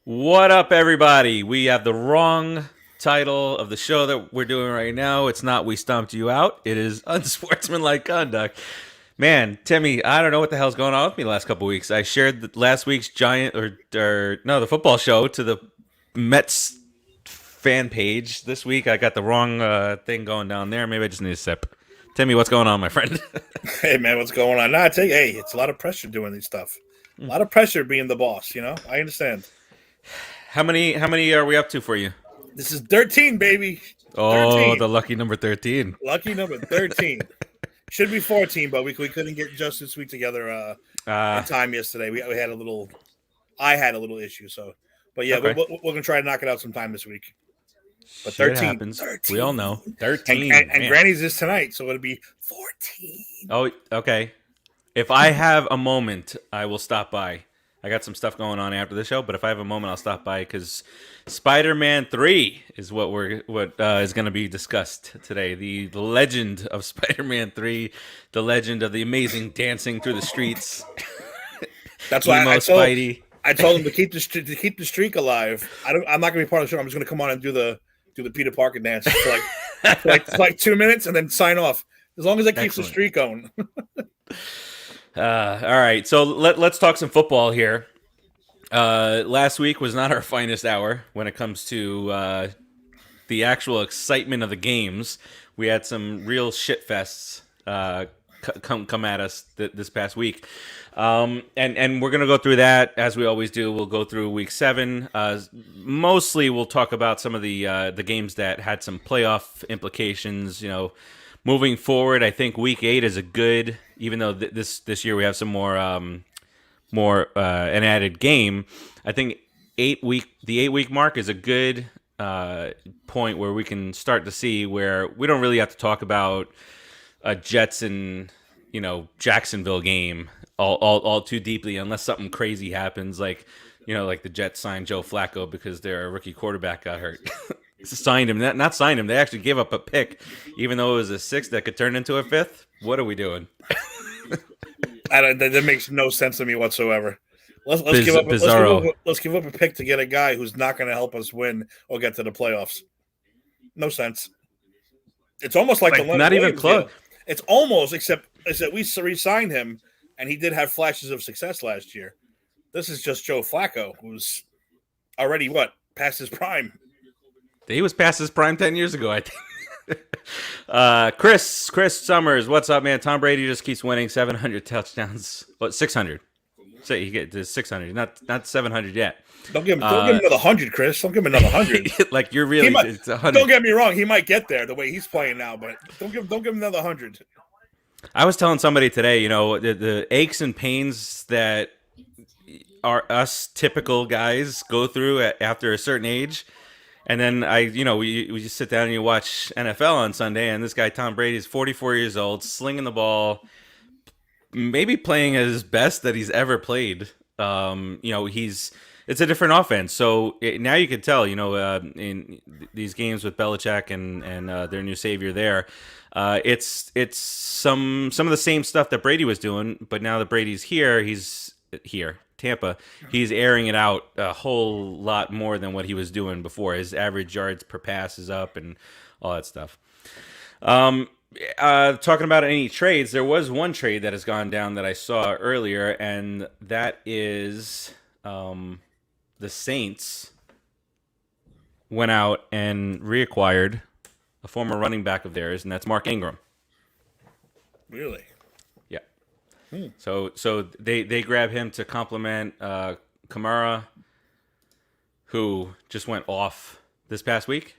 What up, everybody? We have the wrong title of the show that we're doing right now. It's not We Stomped You Out. It is Unsportsmanlike Conduct. Man, Timmy, I don't know what the hell's going on with me the last couple of weeks. I shared last week's the football show to the Mets fan page. This week, I got the wrong thing going down there. Maybe I just need a sip. Timmy, what's going on, my friend? Hey man, what's going on? It's a lot of pressure doing these stuff. A lot of pressure being the boss, I understand. How many are we up to for you? This is 13, baby. Oh, 13. the lucky number 13. Lucky number 13. Should be 14, but we couldn't get just this week together in time yesterday. We had a little. I had a little issue, but yeah, okay. we're gonna try to knock it out sometime this week. But Shit 13 happens. 13. We all know 13, and Granny's is tonight, so it'll be 14. Oh, okay. If I have a moment, I will stop by. I got some stuff going on after the show, but if I have a moment, I'll stop by because Spider-Man 3 is what is going to be discussed today. The legend of Spider-Man 3, the legend of the amazing dancing through the streets. That's why Spidey. I told him to keep the streak alive. I'm not going to be part of the show. I'm just going to come on and do the Peter Parker dance for like 2 minutes and then sign off. As long as it keeps the streak going. All right, so let's talk some football here. Last week was not our finest hour when it comes to the actual excitement of the games. We had some real shit fests come at us this past week. And we're going to go through that as we always do. We'll go through week 7. Mostly we'll talk about some of the games that had some playoff implications, moving forward. I think week 8 is a good, even though this year we have some more an added game. I think the 8-week mark is a good point where we can start to see where we don't really have to talk about a Jets and Jacksonville game all too deeply unless something crazy happens, like the Jets signed Joe Flacco because their rookie quarterback got hurt. Signed him, not signed him. They actually gave up a pick, even though it was a 6th that could turn into a 5th. What are we doing? That makes no sense to me whatsoever. Let's give up a pick to get a guy who's not going to help us win or get to the playoffs. No sense. It's almost like the Leonard not even Williams close. Deal. It's almost, except we re-signed him, and he did have flashes of success last year. This is just Joe Flacco, who's already past his prime. He was past his prime 10 years ago, I think. Chris Summers, what's up, man? Tom Brady just keeps winning 700 touchdowns. 600. Say he get to 600, not 700 yet. Don't give him another 100, Chris. Don't give him another 100. Like you're really, it's 100. Don't get me wrong. He might get there the way he's playing now, but don't give him another 100. I was telling somebody today, the aches and pains that are us typical guys go through after a certain age. And then we just sit down and you watch NFL on Sunday, and this guy Tom Brady is 44 years old, slinging the ball, maybe playing at his best that he's ever played. It's a different offense. So now you can tell, in these games with Belichick and their new savior there, it's some of the same stuff that Brady was doing, but now that Brady's here, Tampa, he's airing it out a whole lot more than what he was doing before. His average yards per pass is up and all that stuff. Talking about any trades, there was one trade that has gone down that I saw earlier, and that is the Saints went out and reacquired a former running back of theirs, and that's Mark Ingram. Really? So they grab him to complement Kamara, who just went off this past week.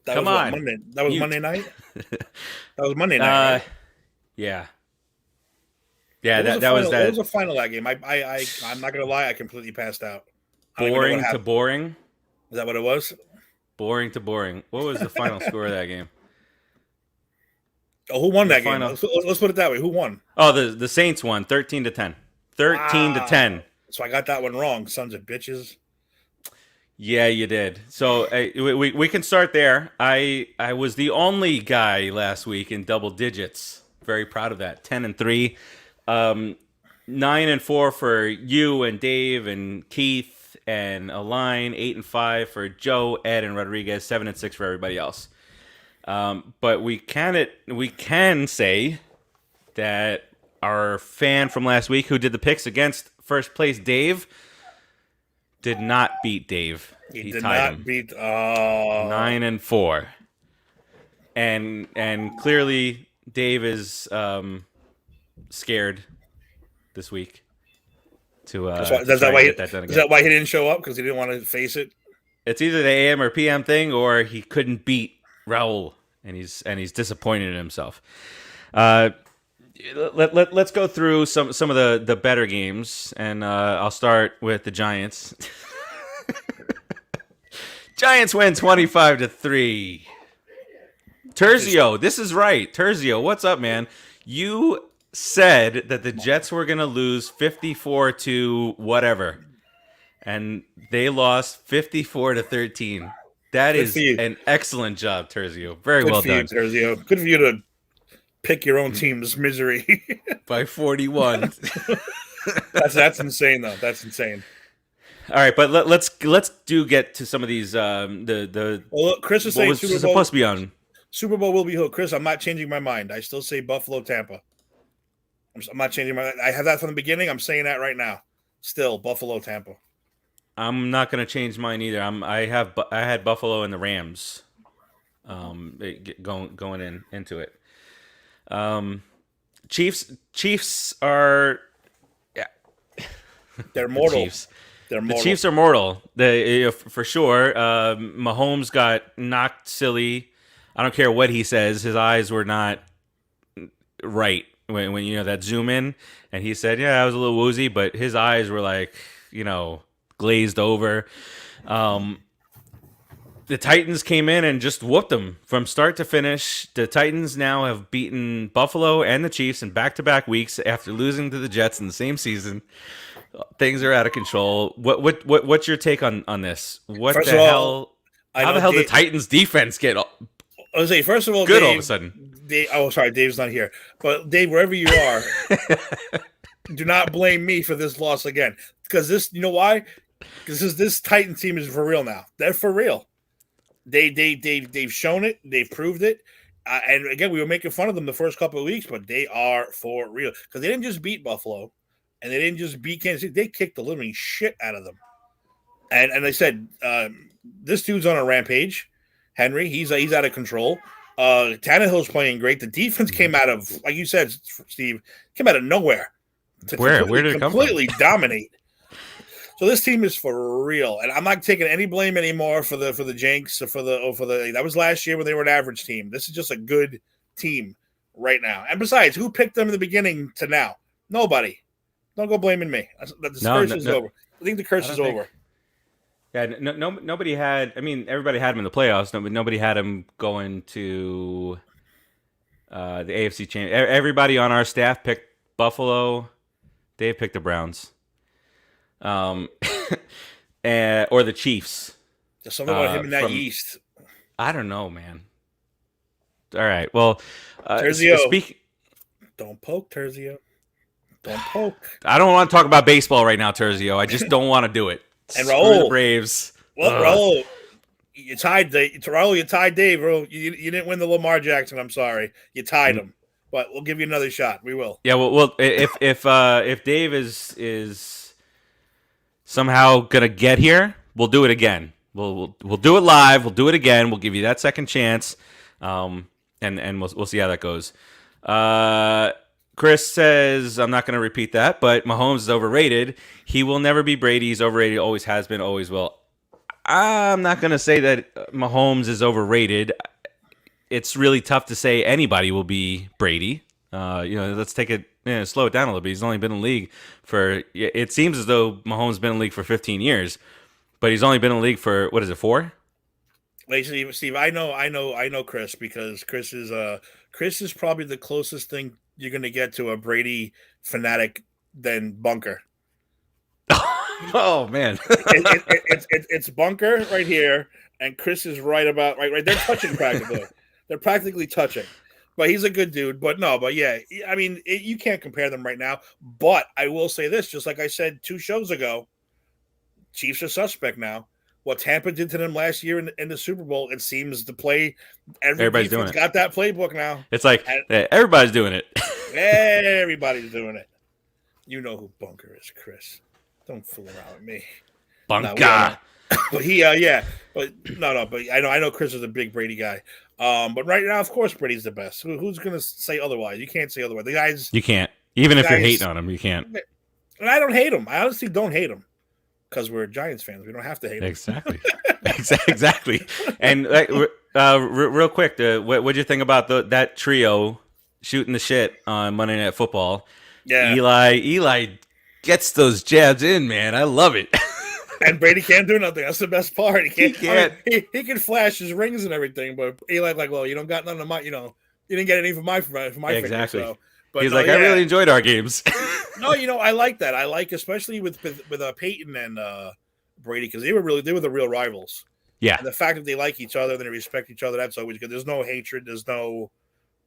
That was Monday night? That was Monday night, right? Yeah. That was the final of that game. I'm not going to lie, I completely passed out. Boring to boring? Is that what it was? Boring to boring. What was the final score of that game? Oh, who won that game? Let's put it that way. Who won? Oh, the Saints won 13-10. 13-10. So I got that one wrong, sons of bitches. Yeah, you did. So we can start there. I was the only guy last week in double digits. Very proud of that. 10-3. 9-4 for you and Dave and Keith and Align. 8-5 for Joe, Ed, and Rodriguez. 7-6 for everybody else. But we can say that our fan from last week who did the picks against first place Dave did not beat Dave. He did not beat 9-4, and clearly Dave is scared this week to is that why he didn't show up, because he didn't want to face it? It's either the AM or PM thing, or he couldn't beat Raul, and he's disappointed in himself. Let's go through some of the better games, and I'll start with the Giants. Giants win 25-3. Terzio, this is right. Terzio, what's up, man? You said that the Jets were going to lose 54 to whatever, and they lost 54-13. That is an excellent job, Terzio. Very well done, Terzio. Good for you to pick your own team's misery by 41. That's insane, though. That's insane. All right, but let's get to some of these. Well, look, Chris is saying Super Bowl supposed to be on. Super Bowl will be held. Chris, I'm not changing my mind. I still say Buffalo, Tampa. I'm not changing my. I have that from the beginning. I'm saying that right now. Still Buffalo, Tampa. I'm not going to change mine either. I had Buffalo and the Rams, going into it. Chiefs are. Yeah. They're mortal. The Chiefs are mortal. They for sure. Mahomes got knocked silly. I don't care what he says. His eyes were not right when you know that zoom in, and he said, "Yeah, I was a little woozy," but his eyes were like, glazed over. The Titans came in and just whooped them from start to finish. The Titans now have beaten Buffalo and the Chiefs in back-to-back weeks after losing to the Jets in the same season. Things are out of control. What's your take on this? What first the of hell? All, how the hell did the Titans defense get? I was say first of all, good Dave, all of a sudden. Sorry, Dave's not here. But Dave, wherever you are, do not blame me for this loss again. Because this, you know why? Because this Titan team is for real now. They're for real. They've shown it. They've proved it. And again, we were making fun of them the first couple of weeks, but they are for real. Because they didn't just beat Buffalo. And they didn't just beat Kansas City. They kicked the living shit out of them. And they said, this dude's on a rampage. Henry, he's out of control. Tannehill's playing great. The defense came out of, like you said, Steve, came out of nowhere. Where did it come from? Completely dominate. So this team is for real. And I'm not taking any blame anymore for the Jenks or for the that was last year when they were an average team. This is just a good team right now. And besides, who picked them in the beginning to now? Nobody. Don't go blaming me. The curse is over. I think the curse is over. Yeah, nobody had. I mean, everybody had him in the playoffs. Nobody had him going to the AFC chain. Everybody on our staff picked Buffalo. Dave picked the Browns, or the Chiefs. There's something about him in that East. I don't know, man. All right. Well, Terzio, don't poke, Terzio. Don't poke. I don't want to talk about baseball right now, Terzio. I just don't want to do it. And Raul, the Braves. Well, Raul, you tied Raul. You tied Dave. Raul, you didn't win the Lamar Jackson. I'm sorry, you tied him. But we'll give you another shot. We will. Yeah. Well, if Dave is somehow gonna get here, we'll do it again. We'll do it live. We'll do it again. We'll give you that second chance. And we'll see how that goes. Chris says, I'm not going to repeat that, but Mahomes is overrated. He will never be Brady. He's overrated. Always has been, always will. I'm not going to say that Mahomes is overrated. It's really tough to say anybody will be Brady. Let's take it, slow it down a little bit. He's only been in the league for, it seems as though Mahomes has been in the league for 15 years, but he's only been in the league for, 4? Wait, Steve, I know Chris, because Chris is probably the closest thing you're going to get to a Brady fanatic than Bunker. Oh, man. It's Bunker right here, and Chris is right. They're touching practically. They're practically touching. But he's a good dude. But no, but yeah, I mean, you can't compare them right now. But I will say this, just like I said 2 shows ago, Chiefs are suspect now. What Tampa did to them last year in the Super Bowl, it seems to play. Everybody's doing it. Got that playbook now. It's like everybody's doing it. Everybody's doing it. You know who Bunker is, Chris. Don't fool around with me. Bunker. No, but he, but no. But I know Chris is a big Brady guy. But right now, of course, Brady's the best. Who's going to say otherwise? You can't say otherwise. The guys, you can't. Even if you're hating on him, you can't. And I don't hate him. I honestly don't hate him because we're Giants fans. We don't have to hate him. Exactly. Exactly. And real quick, what'd you think about that trio shooting the shit on Monday Night Football? Yeah, Eli gets those jabs in, man. I love it. And Brady can't do nothing. That's the best part. He can't. I mean, he can flash his rings and everything, but Eli's like, well, you don't got none of my, you didn't get any from my exactly. Finger, so. But he's like, I really enjoyed our games. No, I like that. I like, especially with Peyton and Brady, because they were the real rivals. Yeah. And the fact that they like each other, they respect each other, that's always good. There's no hatred. There's no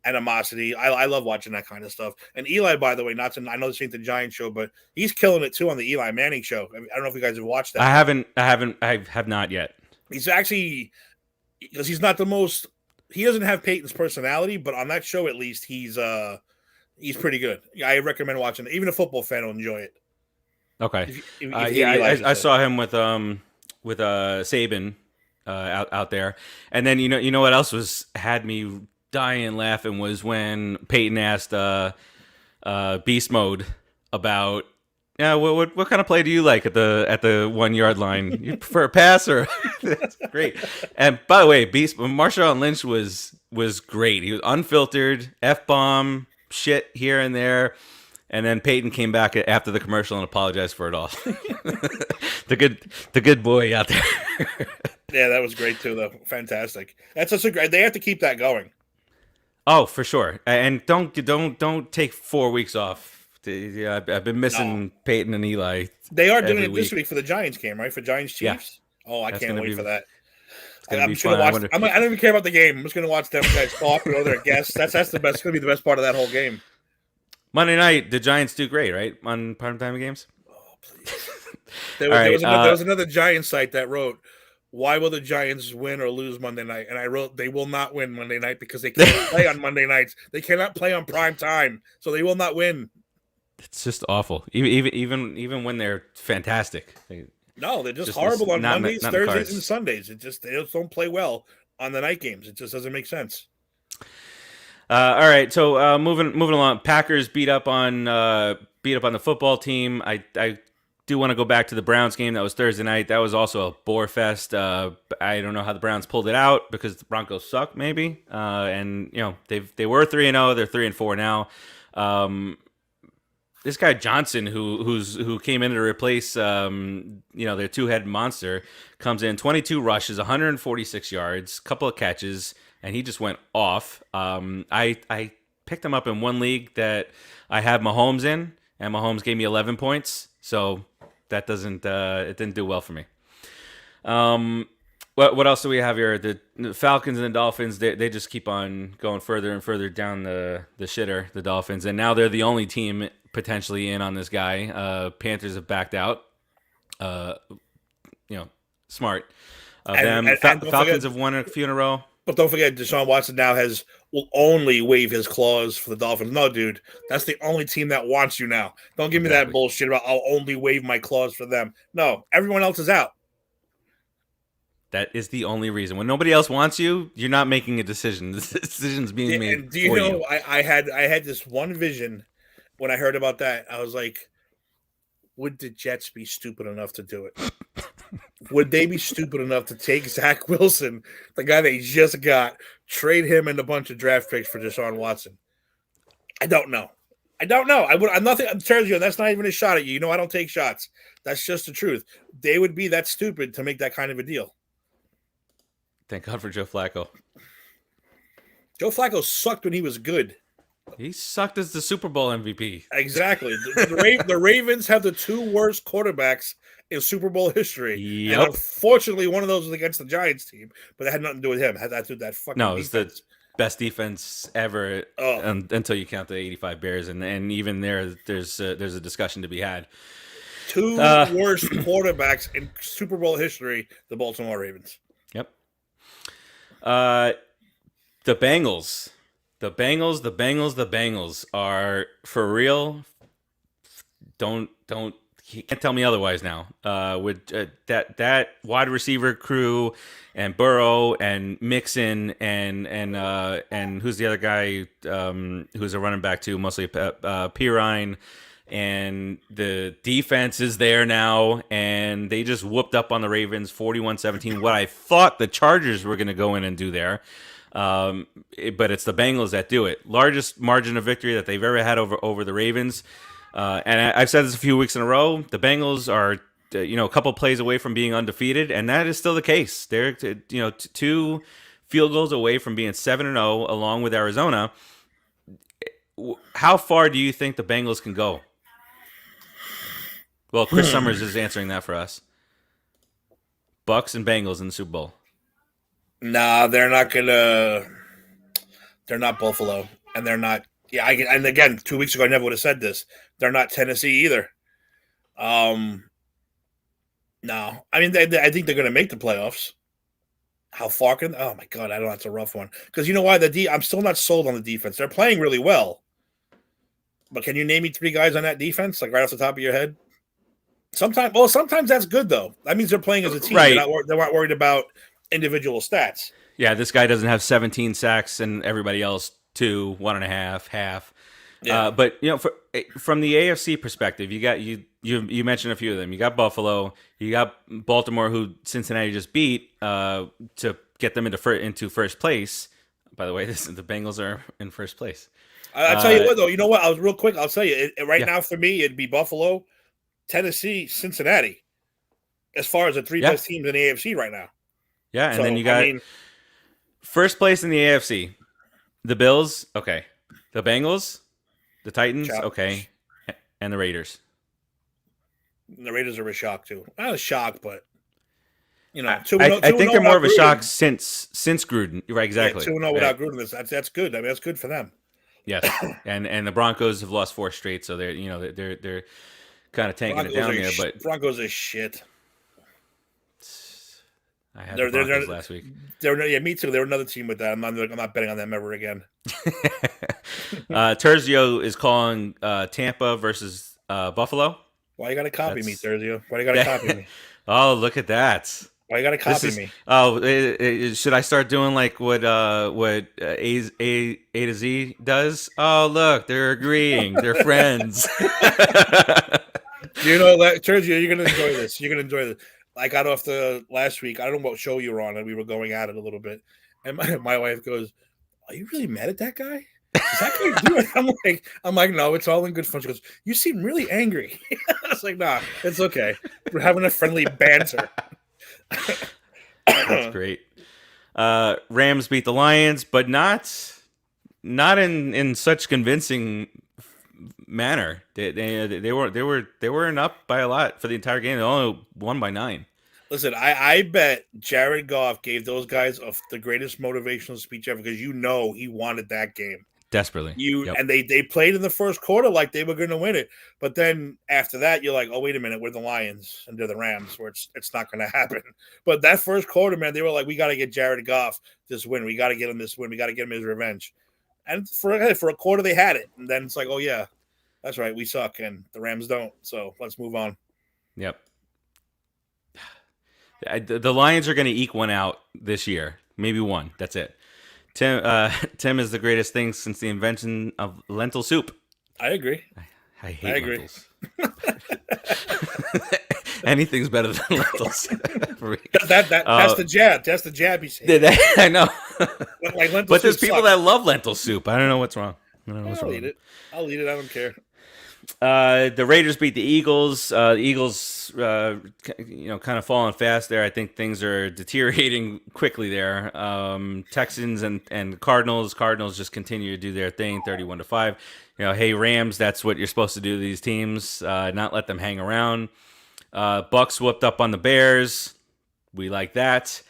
animosity. I love watching that kind of stuff. And Eli, by the way, I know this ain't the Giants show, but he's killing it too on the Eli Manning show. I don't know if you guys have watched that. I have not yet. He's actually, because he's not the most, he doesn't have Peyton's personality, but on that show at least he's pretty good. I recommend watching it. Even a football fan will enjoy it. Okay. I saw him with Saban out there, and then you know what else had me dying laughing was when Peyton asked Beast Mode about what kind of play do you like at the 1 yard line? You prefer a pass or that's great. And by the way, Marshawn Lynch was great. He was unfiltered, F-bomb shit here and there. And then Peyton came back after the commercial and apologized for it all. the good boy out there. Yeah, that was great too, though. Fantastic. That's such a great. They have to keep that going. Oh, for sure. And don't take 4 weeks off. I've been missing Peyton and Eli. They are doing it this week for the Giants game, right? For Giants Chiefs. Yeah. Oh, I can't wait for that. I'm just gonna watch. I don't even care about the game. I'm just gonna watch them guys talk. They're guests. That's the best. It's gonna be the best part of that whole game. Monday night, the Giants do great, right? On primetime games. Oh, please. There was another Giants site that wrote, "Why will the Giants win or lose Monday night?" And I wrote, "They will not win Monday night because they can't play on Monday nights. They cannot play on prime time, so they will not win." It's just awful. Even when they're fantastic. They're just horrible on Mondays, Thursdays, and Sundays. They just don't play well on the night games. It just doesn't make sense. All right, so moving along. Packers beat up on the football team. I do want to go back to the Browns game. That was Thursday night. That was also a bore fest. I don't know how the Browns pulled it out because the Broncos suck, maybe. And they were 3-0. They're 3-4 now. This guy Johnson, who came in to replace their two-headed monster, comes in 22 rushes, 146 yards, couple of catches, and he just went off. I picked him up in one league that I have Mahomes in, and Mahomes gave me 11 points, so that it didn't do well for me. What else do we have here? The Falcons and the Dolphins, they just keep on going further and further down the shitter, the Dolphins, and now they're the only team potentially in on this guy. Panthers have backed out. Smart. Falcons have won a few in a row. But don't forget, Deshaun Watson now will only waive his clause for the Dolphins. No, dude, that's the only team that wants you now. Don't give me that bullshit about I'll only waive my clause for them. No, everyone else is out. That is the only reason. When nobody else wants you, you're not making a decision. The decision's being made. And do you know? I had this one vision when I heard about that. I was like, would the Jets be stupid enough to do it? Would they be stupid enough to take Zach Wilson, the guy they just got, trade him and a bunch of draft picks for Deshaun Watson? I don't know. I'm nothing. I'm telling you, that's not even a shot at you. I don't take shots. That's just the truth. They would be that stupid to make that kind of a deal. Thank God for Joe Flacco. Joe Flacco sucked when he was good. He sucked as the Super Bowl MVP. Exactly. The Ravens have the two worst quarterbacks in Super Bowl history. Yep. And unfortunately, one of those was against the Giants team, but that had nothing to do with him. Had that to do with that fucking defense. best defense ever Oh, until you count the 85 Bears, and even there's a discussion to be had. two worst quarterbacks in Super Bowl history, the Baltimore Ravens. Yep. The Bengals. The Bengals are for real. Don't you can't tell me otherwise now. With that wide receiver crew and Burrow and Mixon and who's the other guy who's a running back too, mostly Pirine. And the defense is there now, and they just whooped up on the Ravens 41-17. What I thought the Chargers were going to go in and do there. But it's the Bengals that do it. Largest margin of victory that they've ever had over the Ravens. And I've said this a few weeks in a row. The Bengals are, a couple plays away from being undefeated, and that is still the case. They're, 2 field goals away from being 7-0, along with Arizona. How far do you think the Bengals can go? Well, Chris Summers is answering that for us. Bucs and Bengals in the Super Bowl. Nah, they're not gonna. They're not Buffalo, and they're not. Yeah, and again, 2 weeks ago, I never would have said this. They're not Tennessee either. No, I mean, I think they're going to make the playoffs. How far can? Oh my God, I don't know. That's a rough one because you know why I'm still not sold on the defense. They're playing really well, but can you name me 3 guys on that defense, like right off the top of your head? Sometimes that's good though. That means they're playing as a team. Right. They're not worried about individual stats. Yeah, this guy doesn't have 17 sacks, and everybody else 2, 1.5, half. Yeah. But from the AFC perspective, you mentioned a few of them. You got Buffalo, you got Baltimore, who Cincinnati just beat to get them into first place. By the way, the Bengals are in first place. I'll tell you what, though. You know what? I'll tell you. Now, for me, it'd be Buffalo, Tennessee, Cincinnati, as far as the 3 best teams in the AFC right now. Yeah, and then you got first place in the AFC. The Bills, okay. The Bengals, the Titans, okay. And the Raiders. The Raiders are a shock, too. Not a shock, but, I think they're more of a shock since Gruden. Right, exactly. Yeah, 2-0 without Gruden. That's good. I mean, that's good for them. Yes. and the Broncos have lost 4 straight, so they're kind of tanking it down there. But Broncos are shit. I had the Broncos last week. Me too. They're another team with that. I'm not betting on them ever again. Terzio is calling Tampa versus Buffalo. Why you got to copy me, Terzio? Why you got to copy me? Oh, look at that. Why you got to copy me? Oh, should I start doing like what A to Z does? Oh, look, they're agreeing. They're friends. You know, Terzio, you're gonna enjoy this. You're gonna enjoy this. I got off the last week. I don't know what show you were on, and we were going at it a little bit. And my wife goes, "Are you really mad at that guy? Is that guy doing?" I'm like, no, it's all in good fun. She goes, "You seem really angry." I was like, "Nah, it's okay. We're having a friendly banter." That's great. Rams beat the Lions, but not in such convincing manner. They weren't up by a lot for the entire game. They only won by 9. Listen, I bet Jared Goff gave those guys the greatest motivational speech ever because he wanted that game desperately. And they played in the first quarter like they were going to win it, but then after that you're like, oh wait a minute, we're the Lions and they're the Rams, where it's not going to happen. But that first quarter, man, they were like, we got to get Jared Goff this win. We got to get him this win. We got to get him his revenge. And for a quarter they had it, and then it's like, oh yeah, that's right, we suck and the Rams don't. So let's move on. Yep. The Lions are going to eke one out this year. Maybe one. That's it. Tim is the greatest thing since the invention of lentil soup. I agree. I hate lentils. Anything's better than lentils. That's the jab. That's the jab he's saying. I know. But there's people that love lentil soup. I don't know what's wrong. I'll eat it. I don't care. The Raiders beat the Eagles. The Eagles, kind of falling fast there. I think things are deteriorating quickly there. Texans and Cardinals. Cardinals just continue to do their thing, 31-5. Hey Rams, that's what you're supposed to do to these teams. Not let them hang around. Bucs whooped up on the Bears. We like that.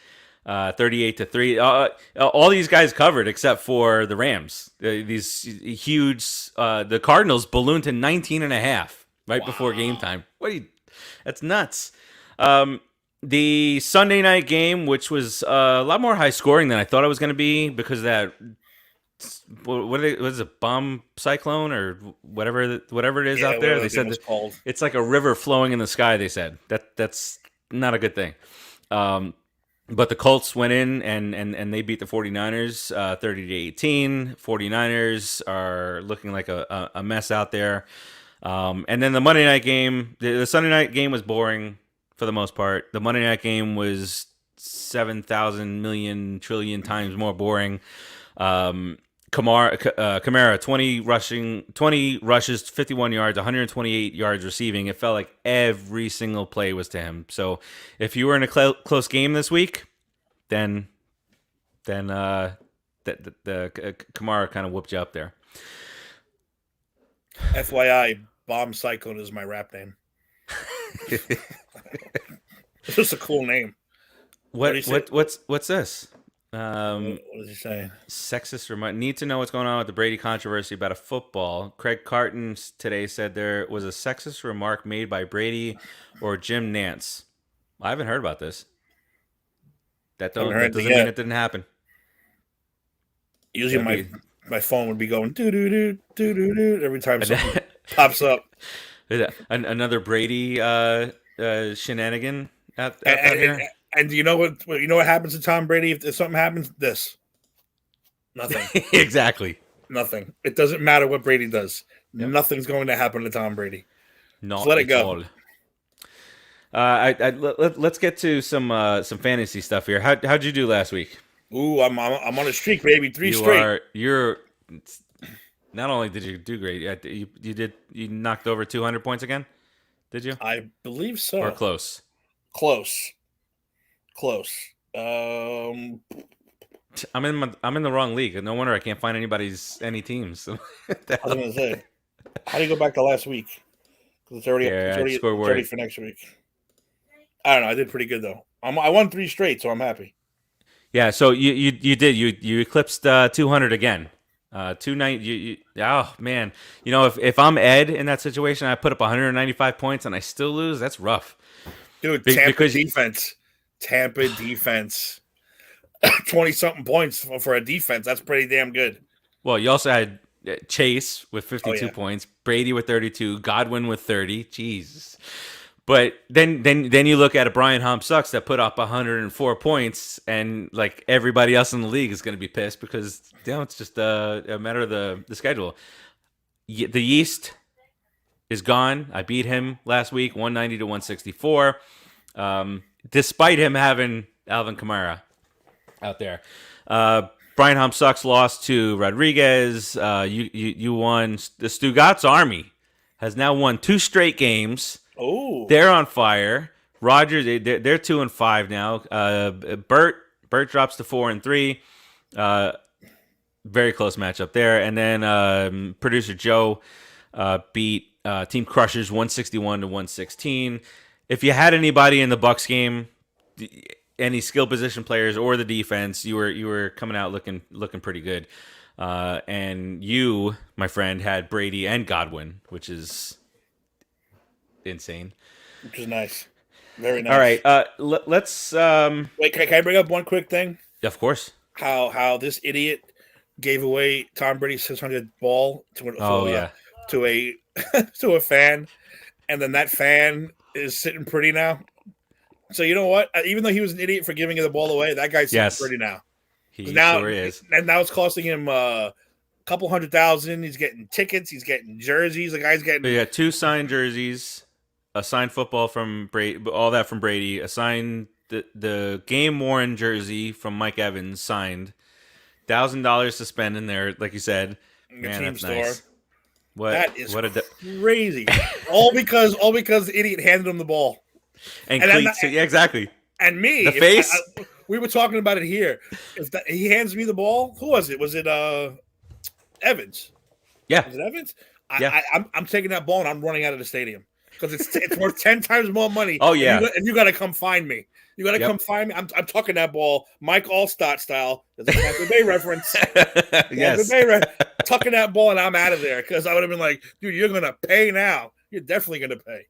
38-3. All these guys covered except for the Rams. These huge. The Cardinals ballooned to 19.5 right before game time. That's nuts. The Sunday night game, which was a lot more high scoring than I thought it was going to be because of that. What is it? Bomb cyclone or whatever it is out there. They said it's like a river flowing in the sky. They said that's not a good thing. But the Colts went in and they beat the 49ers 30-18. 49ers are looking like a mess out there. And then the Monday night game, the Sunday night game was boring for the most part. The Monday night game was 7,000 million trillion times more boring. Kamara 20 rushes, 51 yards, 128 yards receiving. It felt like every single play was to him. So if you were in a close game this week, then the Kamara kind of whooped you up there. FYI, Bomb Cyclone is my rap name. It's just a cool name. What's this? What is he saying? Sexist remind. Need to know what's going on with the Brady controversy about a football. Craig Carton today said there was a sexist remark made by Brady or Jim Nantz. I haven't heard about this. That doesn't mean it didn't happen. Usually my phone would be going doo doo doo doo doo doo every time something pops up. Another Brady shenanigan out here. And you know what happens to Tom Brady if something happens? Nothing. Exactly. Nothing. It doesn't matter what Brady does. Yep. Nothing's going to happen to Tom Brady. Not just let it go. Let's get to some fantasy stuff here. How'd you do last week? Ooh, I'm on a streak, baby. 3 straight. You're. Not only did you do great, you knocked over 200 points again. Did you? I believe so. Or close. I'm in the wrong league. No wonder I can't find any teams. I was gonna say, how do you go back to last week? Because it's already for next week. I don't know. I did pretty good though. I won 3 straight, so I'm happy. Yeah. So you eclipsed 200 again. 290. Oh man. You know if I'm Ed in that situation, I put up 195 points and I still lose. That's rough. Dude, Tampa defense. 20-something points for a defense. That's pretty damn good. Well, you also had Chase with 52 points, Brady with 32, Godwin with 30. Jesus. But then you look at a Brian Sucks that put up 104 points, and like everybody else in the league is going to be pissed because it's just a matter of the schedule. The East is gone. I beat him last week, 190-164. Despite him having Alvin Kamara out there. Brian Sucks lost to Rodriguez. You won. The Stugatz Army has now won 2 straight games. Oh, they're on fire. Rodgers, they're 2-5 now. Bert drops to 4-3. Very close matchup there. And then producer Joe beat Team Crushers 161-116. If you had anybody in the Bucs game, any skill position players or the defense, you were coming out looking pretty good. And you, my friend, had Brady and Godwin, which is insane. Which is nice. Very nice. All right, let's wait. Can I bring up one quick thing? Of course. How this idiot gave away Tom Brady's 600 ball to a fan, and then that fan is sitting pretty now. So you know what? Even though he was an idiot for giving the ball away, that guy's sitting pretty now. He sure is. And now it's costing him a couple $100,000. He's getting tickets. He's getting jerseys. The guy's getting 2 signed jerseys, a signed football from Brady, all that from Brady, a signed the game worn jersey from Mike Evans signed, $1,000 to spend in there, like you said. Man, that's nice. That is crazy. all because the idiot handed him the ball. And cleats, yeah, exactly. And me, the face. We were talking about it here. If he hands me the ball, who was it? Was it Evans? Yeah. Was it Evans? Yeah. I'm taking that ball and I'm running out of the stadium. because it's worth 10 times more money. Oh, yeah. And you got to come find me. You got to come find me. I'm tucking that ball, Mike Allstott style. There's a Tampa Bay reference. Yes. Tucking that ball, and I'm out of there because I would have been like, dude, you're going to pay now. You're definitely going to pay.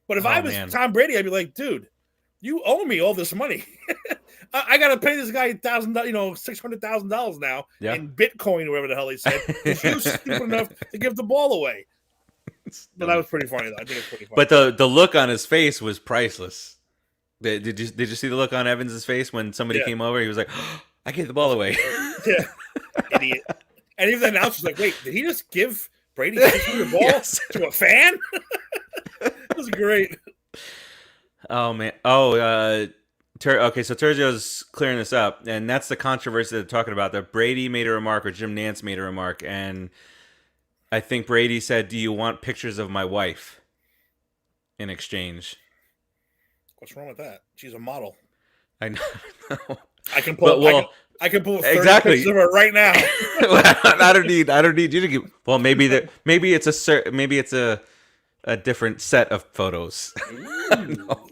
But if I was Tom Brady, I'd be like, dude, you owe me all this money. I got to pay this guy $600,000 now in Bitcoin or whatever the hell he said. Because you stupid enough to give the ball away. But that was pretty funny, though. I think it's pretty funny. But the look on his face was priceless. Did you see the look on Evans's face when somebody came over? He was like, oh, "I gave the ball away." Yeah, idiot. And even the announcer's like, "Wait, did he just give Brady the ball to a fan?" That was great. Oh man. Oh, okay. So Tergio's clearing this up, and that's the controversy they're talking about. That Brady made a remark, or Jim Nantz made a remark, and I think Brady said, "Do you want pictures of my wife?" in exchange. What's wrong with that? She's a model. I know. I can pull. I can pull 30 pictures of her right now. I don't need you to give. Well, maybe it's a different set of photos. No.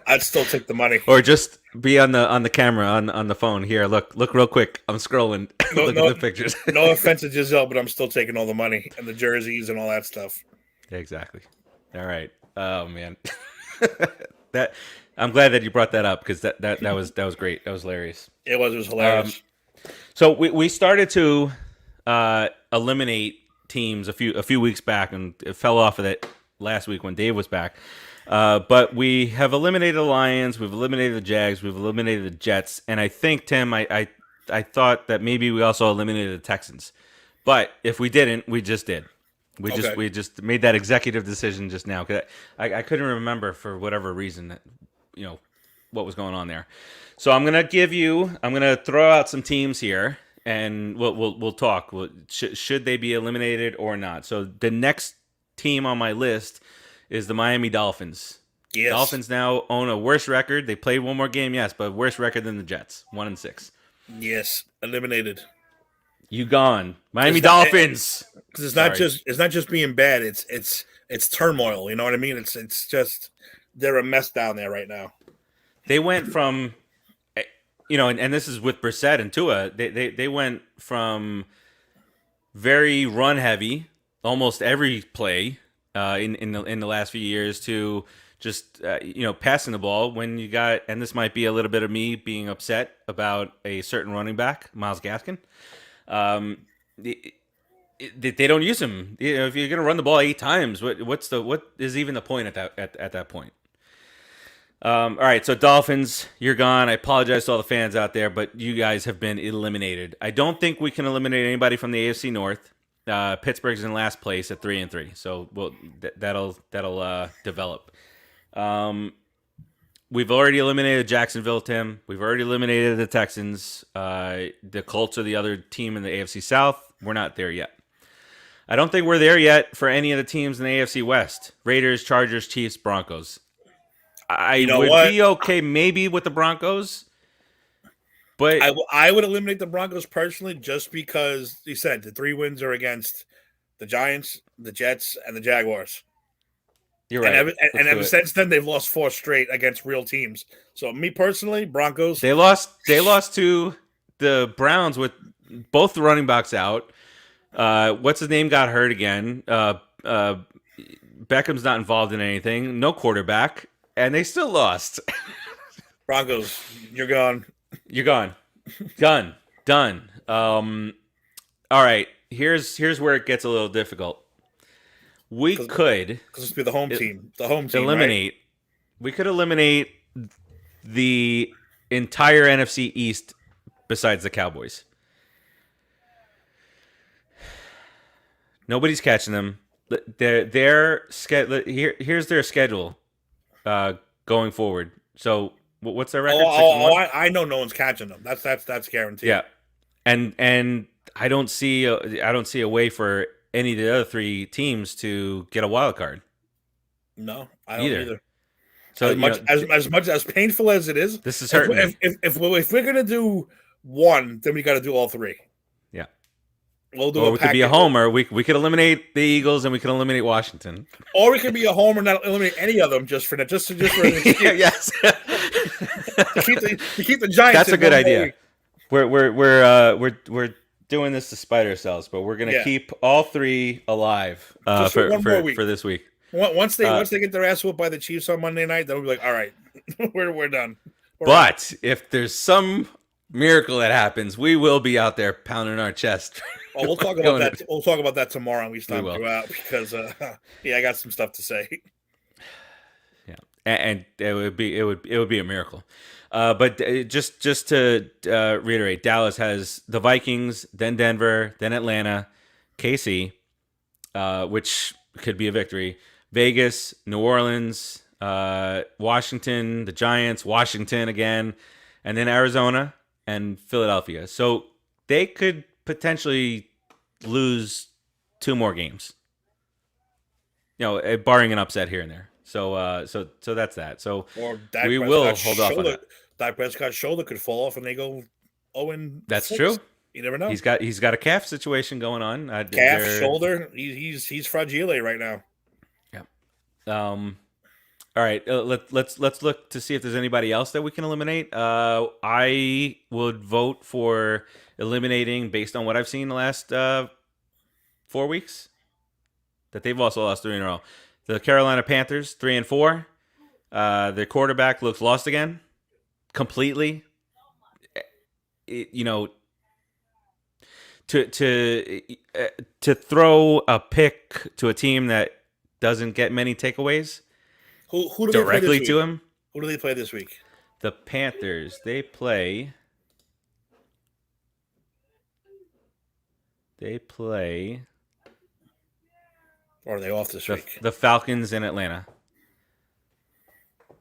I'd still take the money. Or just be on the camera on the phone. Here, look real quick. I'm scrolling. Look at the pictures. No offense to Giselle, but I'm still taking all the money and the jerseys and all that stuff. Exactly. All right. Oh man. That I'm glad that you brought that up because that was great. That was hilarious. It was hilarious. So we started to eliminate teams a few weeks back, and it fell off of that last week when Dave was back. But we have eliminated the Lions, we've eliminated the Jags, we've eliminated the Jets, and I think, Tim, I thought that maybe we also eliminated the Texans. But if we didn't, we just did. We just made that executive decision just now. 'Cause I couldn't remember for whatever reason that, what was going on there. So I'm gonna throw out some teams here, and we'll talk. Should they be eliminated or not? So the next team on my list is the Miami Dolphins. Yes. Dolphins now own a worse record. They played one more game, yes, but worse record than the Jets, 1-6. Yes, eliminated. You gone, Miami Dolphins. Because it's not just being bad. It's turmoil. You know what I mean? It's just they're a mess down there right now. They went from, and this is with Brissett and Tua. They went from very run heavy, almost every play in the last few years, to just passing the ball when you got. And this might be a little bit of me being upset about a certain running back, Myles Gaskin. They don't use him. If you're going to run the ball 8 times, what is even the point at that point? All right, so Dolphins, you're gone. I apologize to all the fans out there, but you guys have been eliminated. I don't think we can eliminate anybody from the AFC North. Pittsburgh's in last place at 3-3, so that'll develop. We've already eliminated Jacksonville, Tim. We've already eliminated the Texans. The Colts are the other team in the AFC South. We're not there yet. I don't think we're there yet for any of the teams in the AFC West. Raiders, Chargers, Chiefs, Broncos. I would be okay maybe with the Broncos, but I would eliminate the Broncos personally just because you said the 3 wins are against the Giants, the Jets, and the Jaguars. You're right. And ever since then, they've lost 4 straight against real teams. So me personally, Broncos. They lost to the Browns with both the running backs out. What's his name got hurt again. Beckham's not involved in anything. No quarterback. And they still lost. Broncos, you're gone. You're gone. Done. All right. Here's where it gets a little difficult. We could this would be the home team. The home team. Eliminate. Right? We could eliminate the entire NFC East besides the Cowboys. Nobody's catching them. Their schedule. Here's their schedule. Going forward. So what's their record? I know no one's catching them. That's guaranteed. Yeah, and I don't see a way for any of the other 3 teams to get a wild card. No, I don't either. So as much as painful as it is, this is hurting. If we're gonna do one, then we got to do all 3. Yeah. We'll do Or a we could be a package. homer. We could eliminate the Eagles and we could eliminate Washington. Or we could be a homer, not eliminate any of them just for that, just for an excuse. Yes. to keep the Giants. That's a good idea. We're doing this to spite ourselves, but we're gonna keep all three alive for one more week. For this week. Once they get their ass whooped by the Chiefs on Monday night, then we'll be like, all right, we're done. But if there's some miracle that happens, we will be out there pounding our chest. Oh, we'll talk about that. We'll talk about that tomorrow. And we stop you out because I got some stuff to say. Yeah, and it would be a miracle. But just to reiterate, Dallas has the Vikings, then Denver, then Atlanta, KC, which could be a victory. Vegas, New Orleans, Washington, the Giants, Washington again, and then Arizona and Philadelphia. So they could potentially lose 2 more games. Barring an upset here and there. So that's that. So we will hold off on that. Dak Prescott's shoulder could fall off and they go 0-6. That's true. You never know. He's got a calf situation going on. Shoulder. He's fragile right now. Yeah. All right. Let's look to see if there's anybody else that we can eliminate. I would vote for eliminating, based on what I've seen the last 4 weeks, that they've also lost 3 in a row. The Carolina Panthers, 3-4. Their quarterback looks lost again, completely. To throw a pick to a team that doesn't get many takeaways. Who do directly they to him? Who do they play this week? The Panthers. They play. Or are they off this week? The Falcons in Atlanta.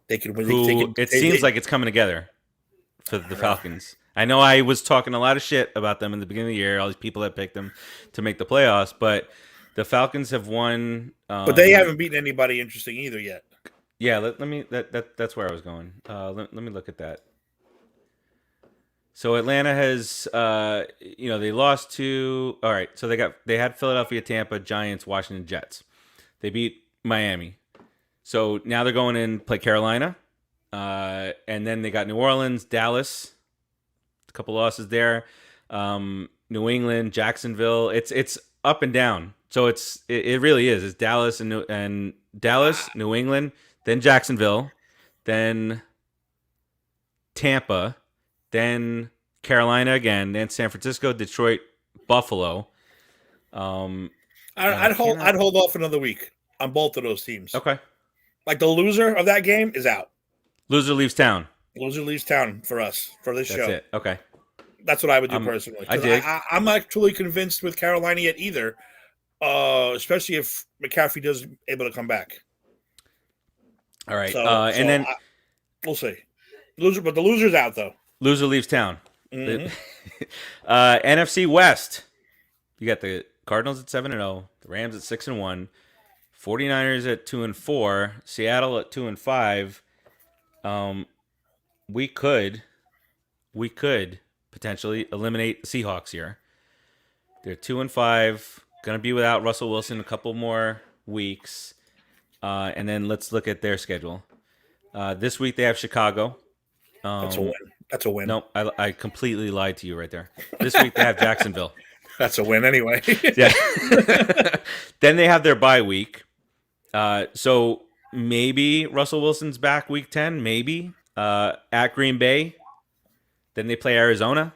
They could win. It seems like it's coming together for the Falcons. I know I was talking a lot of shit about them in the beginning of the year. All these people that picked them to make the playoffs, but the Falcons have won. But they haven't beaten anybody interesting either yet. Yeah, let me. That's where I was going. Let me look at that. So Atlanta has, they lost to. All right, so they had Philadelphia, Tampa, Giants, Washington, Jets. They beat Miami. So now they're going in play Carolina, and then they got New Orleans, Dallas. A couple losses there. New England, Jacksonville. It's up and down. So it really is. It's Dallas and Dallas, New England, then Jacksonville, then Tampa, then Carolina again, then San Francisco, Detroit, Buffalo. I'd hold off another week on both of those teams. Okay. Like the loser of that game is out. Loser leaves town. Loser leaves town for us for this show. That's it. Okay. That's what I would do personally. I'm not truly convinced with Carolina yet either. Especially if McCaffrey does able to come back. All right, and then we'll see. But the loser's out though. Loser leaves town. Mm-hmm. NFC West. You got the Cardinals at 7-0, the Rams at 6-1, 49ers at 2-4, Seattle at 2-5. We could potentially eliminate the Seahawks here. They're 2-5. Going to be without Russell Wilson a couple more weeks. And then let's look at their schedule. This week they have Chicago. That's a win. That's a win. No, I completely lied to you right there. This week they have Jacksonville. That's a win anyway. Yeah. Then they have their bye week. So maybe Russell Wilson's back week 10, maybe. At Green Bay. Then they play Arizona.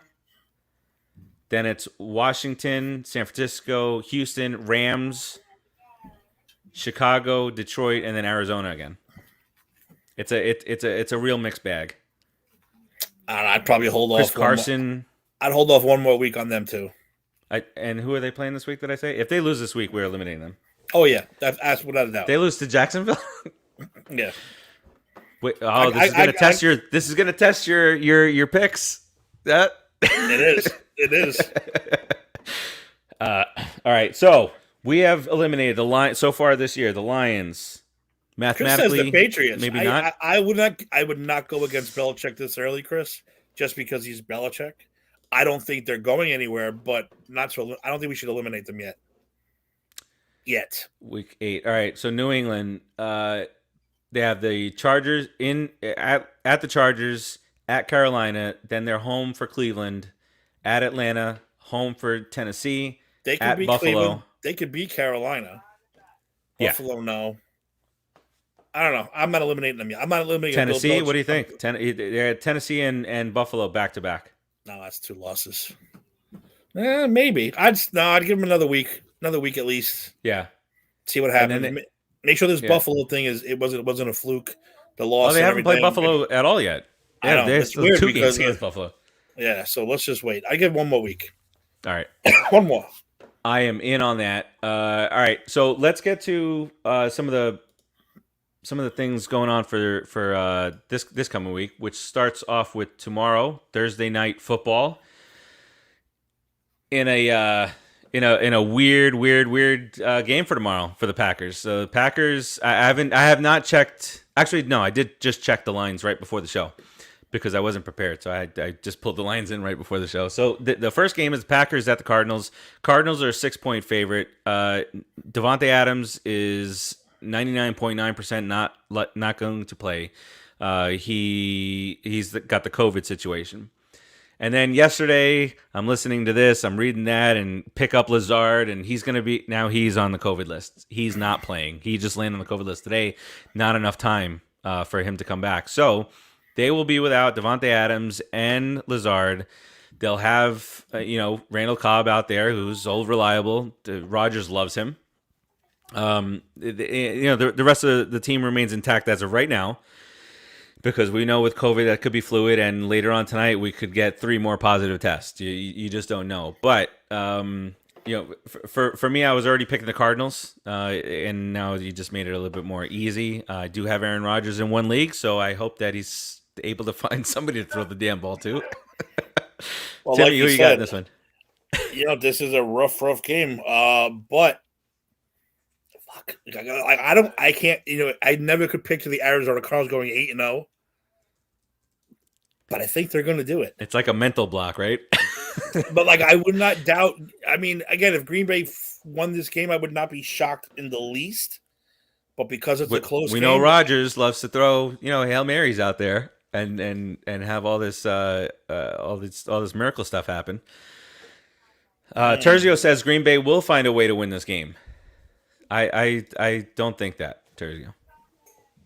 Then it's Washington, San Francisco, Houston, Rams, Chicago, Detroit, and then Arizona again. It's a real mixed bag. I'd probably hold off. Chris Carson. I'd hold off one more week on them too. And who are they playing this week? Did I say? If they lose this week, we're eliminating them. Oh yeah, that's without a doubt. They lose to Jacksonville. Yeah. Wait, this is gonna test your picks. That it is. It is. All right, so we have eliminated the Lions so far this year. The Lions, mathematically, Chris says the Patriots. Maybe not. I would not go against Belichick this early, Chris, just because he's Belichick. I don't think they're going anywhere, but not to. I don't think we should eliminate them yet. Week 8. All right. So New England, they have the Chargers at the Chargers, at Carolina, then they're home for Cleveland, at Atlanta, home for Tennessee, They could at beat Buffalo. Cleveland. They could beat Carolina. Buffalo, no. I don't know. I'm not eliminating them yet. I'm not eliminating Tennessee. What do you think? They're at Tennessee and Buffalo back to back. No, that's 2 losses. Maybe. I'd give them another week. Another week at least. Yeah. See what happens. Make sure this Buffalo thing wasn't a fluke. The loss. They haven't played Buffalo at all yet. Yeah, it's weird 2 games against Buffalo. Yeah, so let's just wait. I give 1 more week. All right. 1 more. I am in on that. All right, so let's get to some of the things going on for this coming week, which starts off with tomorrow, Thursday night football. In a weird game for tomorrow for the Packers. So the Packers, I have not checked. Actually, no, I did just check the lines right before the show because I wasn't prepared. So I just pulled the lines in right before the show. So the first game is the Packers at the Cardinals. Cardinals are a 6-point favorite. Devontae Adams is 99.9% not going to play. He's got the COVID situation. And then yesterday, I'm listening to this, I'm reading that, and pick up Lazard, and he's on the COVID list. He's not playing. He just landed on the COVID list today. Not enough time for him to come back. So they will be without Devontae Adams and Lazard. They'll have Randall Cobb out there, who's old reliable. Rodgers loves him. The rest of the team remains intact as of right now. Because we know with COVID that could be fluid, and later on tonight we could get 3 more positive tests. You just don't know. But for me, I was already picking the Cardinals, and now you just made it a little bit more easy. I do have Aaron Rodgers in one league, so I hope that he's able to find somebody to throw the damn ball to. Well, Timmy, who you got in this one? This is a rough game. But fuck, I can't. I never could picture the Arizona Cardinals going 8-0. But I think they're going to do it. It's like a mental block, right? But I would not doubt. I mean, again, if Green Bay won this game, I would not be shocked in the least. But because it's a close game, we know Rodgers loves to throw, Hail Marys out there and have all this miracle stuff happen. Terzio says Green Bay will find a way to win this game. I don't think that, Terzio.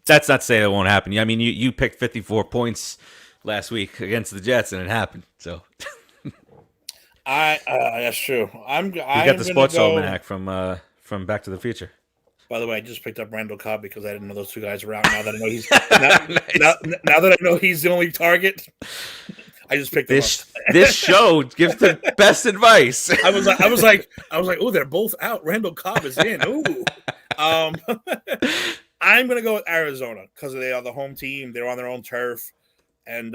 That's not to say that won't happen. I mean, you picked 54 points last week against the Jets, and it happened. So, that's true. You got the sports almanac from Back to the Future. By the way, I just picked up Randall Cobb because I didn't know those 2 guys were out. Now that I know he's now that I know he's the only target, I just picked him up. This show gives the best advice. I was like, oh, they're both out. Randall Cobb is in. Ooh. I'm gonna go with Arizona because they are the home team. They're on their own turf. And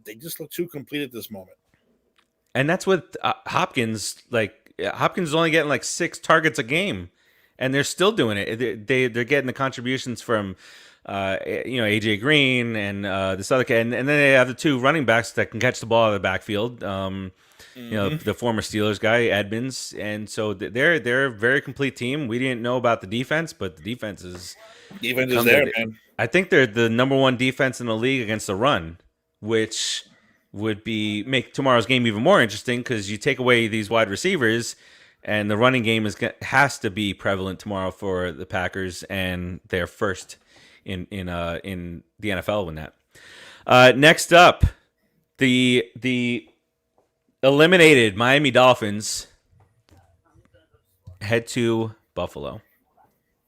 they just look too complete at this moment. And that's with Hopkins. Hopkins is only getting 6 targets a game, and they're still doing it. They're getting the contributions from AJ Green and this other kid, and then they have the 2 running backs that can catch the ball out of the backfield. The former Steelers guy Edmonds, and so they're a very complete team. We didn't know about the defense, but the defense is there, man. I think they're the number 1 defense in the league against the run, which would make tomorrow's game even more interesting because you take away these wide receivers, and the running game has to be prevalent tomorrow for the Packers, and they're first in the NFL in that. Next up, the eliminated Miami Dolphins head to Buffalo.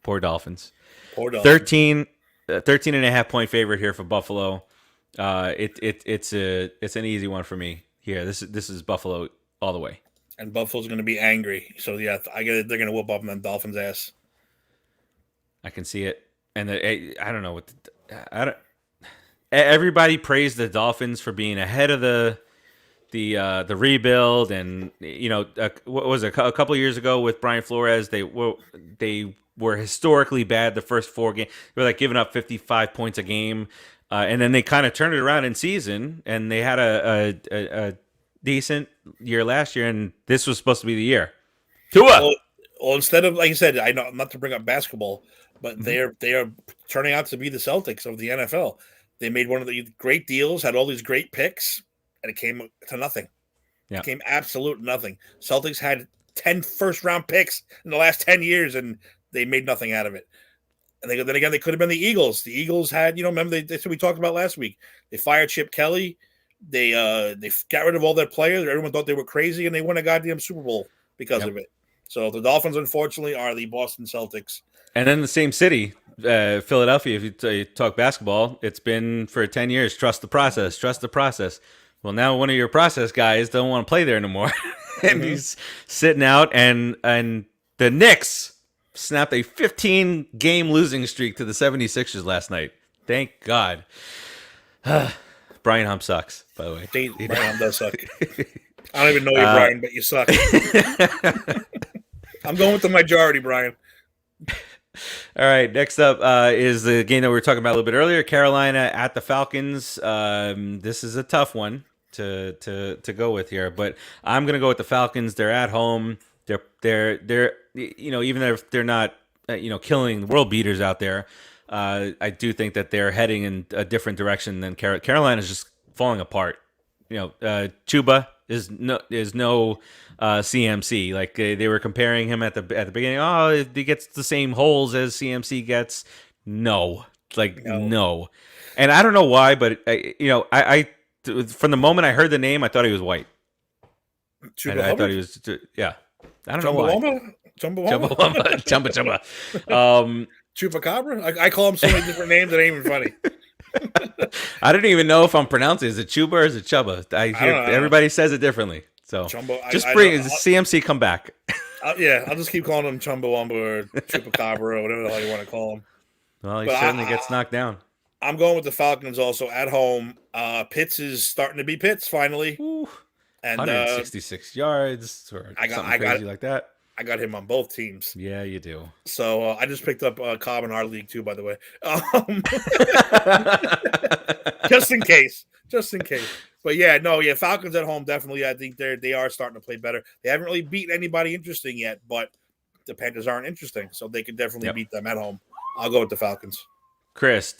Poor Dolphins. 13 and a half point favorite here for Buffalo. It's an easy one for me here. This is Buffalo all the way. And Buffalo's going to be angry. So yeah, they're going to whoop up on the Dolphins' ass. I can see it. And I don't know everybody praised the Dolphins for being ahead of the rebuild, and what was it, a couple of years ago with Brian Flores, they were historically bad the first 4 games. They were giving up 55 points a game, and then they kind of turned it around in season, and they had a decent year last year, and this was supposed to be the year. Tua. Well, instead of, like I said, I know not to bring up basketball, but they are turning out to be the Celtics of the NFL. They made one of the great deals, had all these great picks, and it came to nothing. Yeah. It came absolute nothing. Celtics had 10 first-round picks in the last 10 years, and they made nothing out of it. And then again, they could have been the Eagles. The Eagles had, remember that's what we talked about last week. They fired Chip Kelly. They got rid of all their players. Everyone thought they were crazy, and they won a goddamn Super Bowl because of it. So the Dolphins, unfortunately, are the Boston Celtics. And then the same city, Philadelphia, if you talk basketball, it's been for 10 years, trust the process, trust the process. Well, now one of your process guys don't want to play there anymore. And he's sitting out, and the Knicks snapped a 15-game losing streak to the 76ers last night. Thank God. Brian Hump sucks, by the way. Brian Hump does suck. I don't even know you, Brian, but you suck. I'm going with the majority, Brian. All right, next up is the game that we were talking about a little bit earlier, Carolina at the Falcons. This is a tough one to go with here, but I'm going to go with the Falcons. They're at home. They're even if they're not killing the world beaters out there, I do think that they're heading in a different direction than Carolina's just falling apart. Chuba is no CMC. Like they were comparing him at the beginning. Oh, he gets the same holes as CMC gets. No. And I don't know why, but I from the moment I heard the name, I thought he was white. I thought he was I don't know why. Chumbawamba. Chupacabra? I call him so many different names that ain't even funny. I don't even know if I'm pronouncing it. Is it Chuba or is it Chubba? I hear everybody says it differly. So CMC come back. I'll just keep calling him Chumbawamba or Chupacabra or whatever the hell you want to call him. Well, he certainly gets knocked down. I'm going with the Falcons also at home. Pitts is starting to be Pitts finally. Ooh, and 166 yards or something crazy like that. I got him on both teams. Yeah, you do. So I just picked up Cobb in our league too, by the way. Just in case. But Falcons at home definitely. I think they are starting to play better. They haven't really beaten anybody interesting yet, but the Panthers aren't interesting, so they could definitely beat them at home. I'll go with the Falcons. Chris,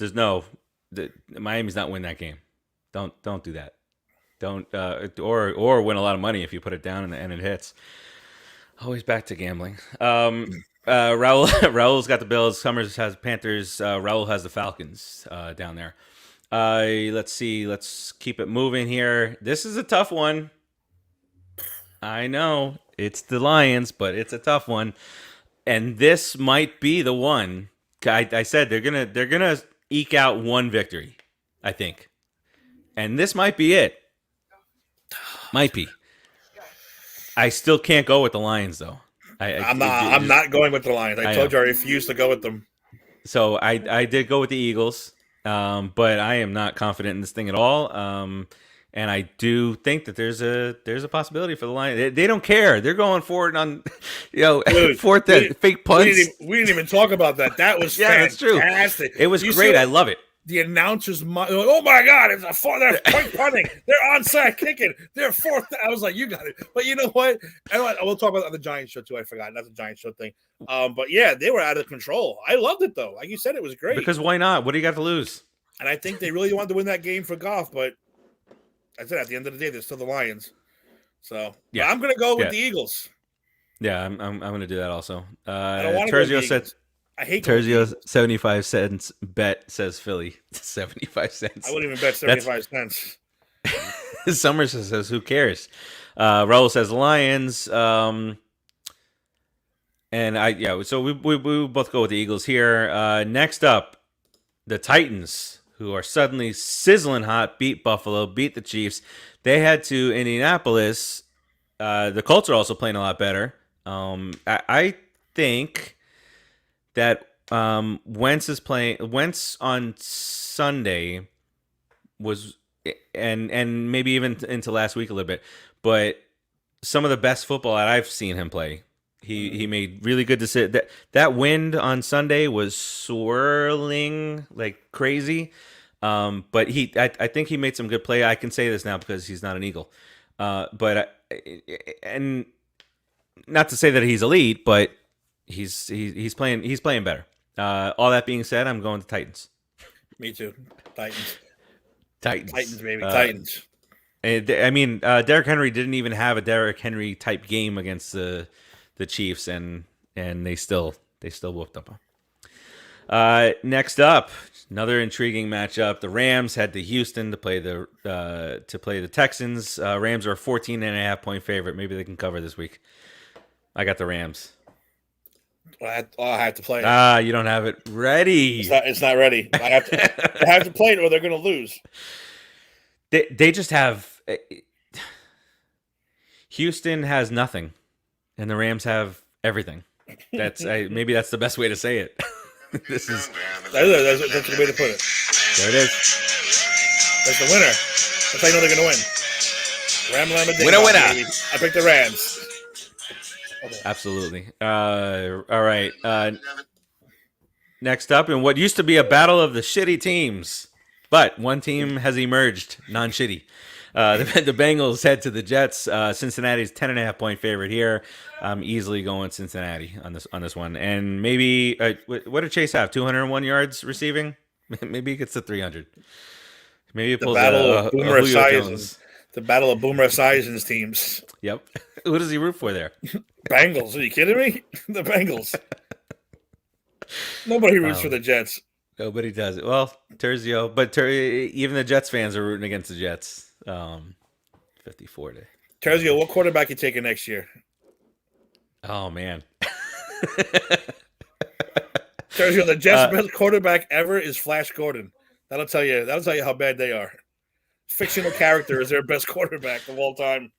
Miami's not winning that game. Don't do that. Don't or win a lot of money if you put it down and it hits. Always back to gambling. Raul's got the Bills. Summers has Panthers. Raul has the Falcons down there. Let's see. Let's keep it moving here. This is a tough one. I know it's the Lions, but it's a tough one. And this might be the one. I said they're gonna eke out one victory, I think. And this might be it. Might be. I still can't go with the Lions, though. I'm not going with the Lions. I told you I refuse to go with them. So I did go with the Eagles, but I am not confident in this thing at all. And I do think that there's a possibility for the Lions. They don't care. They're going forward on, fourth fake punts. We didn't even talk about that. That was fantastic. That's true. It was great. I love it. The announcers, oh my God, they're point punting. They're onside kicking. They're fourth. I was like, you got it. But you know what? We'll talk about the Giants show too. I forgot. That's the Giants show thing. But yeah, they were out of control. I loved it though. Like you said, it was great. Because why not? What do you got to lose? And I think they really wanted to win that game for Goff, but I said at the end of the day, they're still the Lions. So yeah, I'm going to go with the Eagles. Yeah, I'm going to do that also. Terzio said. I hate Terzio 75 cents bet says Philly 75 cents. I wouldn't even bet 75 cents. Summers says who cares? Raul says Lions. So we both go with the Eagles here. Next up, the Titans, who are suddenly sizzling hot, beat Buffalo, beat the Chiefs. They head to Indianapolis. The Colts are also playing a lot better. I think that Wentz on Sunday was, and maybe even into last week a little bit, but some of the best football that I've seen him play. He made really good decisions. That wind on Sunday was swirling like crazy, but I think he made some good play. I can say this now because he's not an Eagle, but and not to say that he's elite, but he's playing better. All that being said, I'm going to Titans. Me too. Titans. Titans. Titans, baby. Titans. I mean, Derrick Henry didn't even have a Derrick Henry type game against the Chiefs, and they still whooped them. Next up, another intriguing matchup. The Rams head to Houston to play the Texans. Rams are a 14.5-point favorite. Maybe they can cover this week. I got the Rams. I have to play it. You don't have it ready. It's not ready. I have to play it, or they're going to lose. They just have. Houston has nothing, and the Rams have everything. Maybe that's the best way to say it. That's the way to put it. There it is. That's the winner. That's how you know they're going to win. Winner. Baby. I picked the Rams. Okay. Absolutely. All right. Next up, in what used to be a battle of the shitty teams, but one team has emerged non-shitty. The Bengals head to the Jets. Cincinnati's 10.5-point favorite here. I'm easily going Cincinnati on this one. And maybe what did Chase have? 201 yards receiving. Maybe he gets to 300. Maybe it pulls the battle of Boomer Jones. The battle of Boomer Esiason's teams. Yep. Who does he root for there? Bengals. Are you kidding me? The Bengals. Nobody roots for the Jets. Nobody does it. Well, Terzio, but even the Jets fans are rooting against the Jets. 54 to. Terzio, what quarterback you taking next year? Oh man. Terzio, the Jets' best quarterback ever is Flash Gordon. That'll tell you how bad they are. Fictional character is their best quarterback of all time.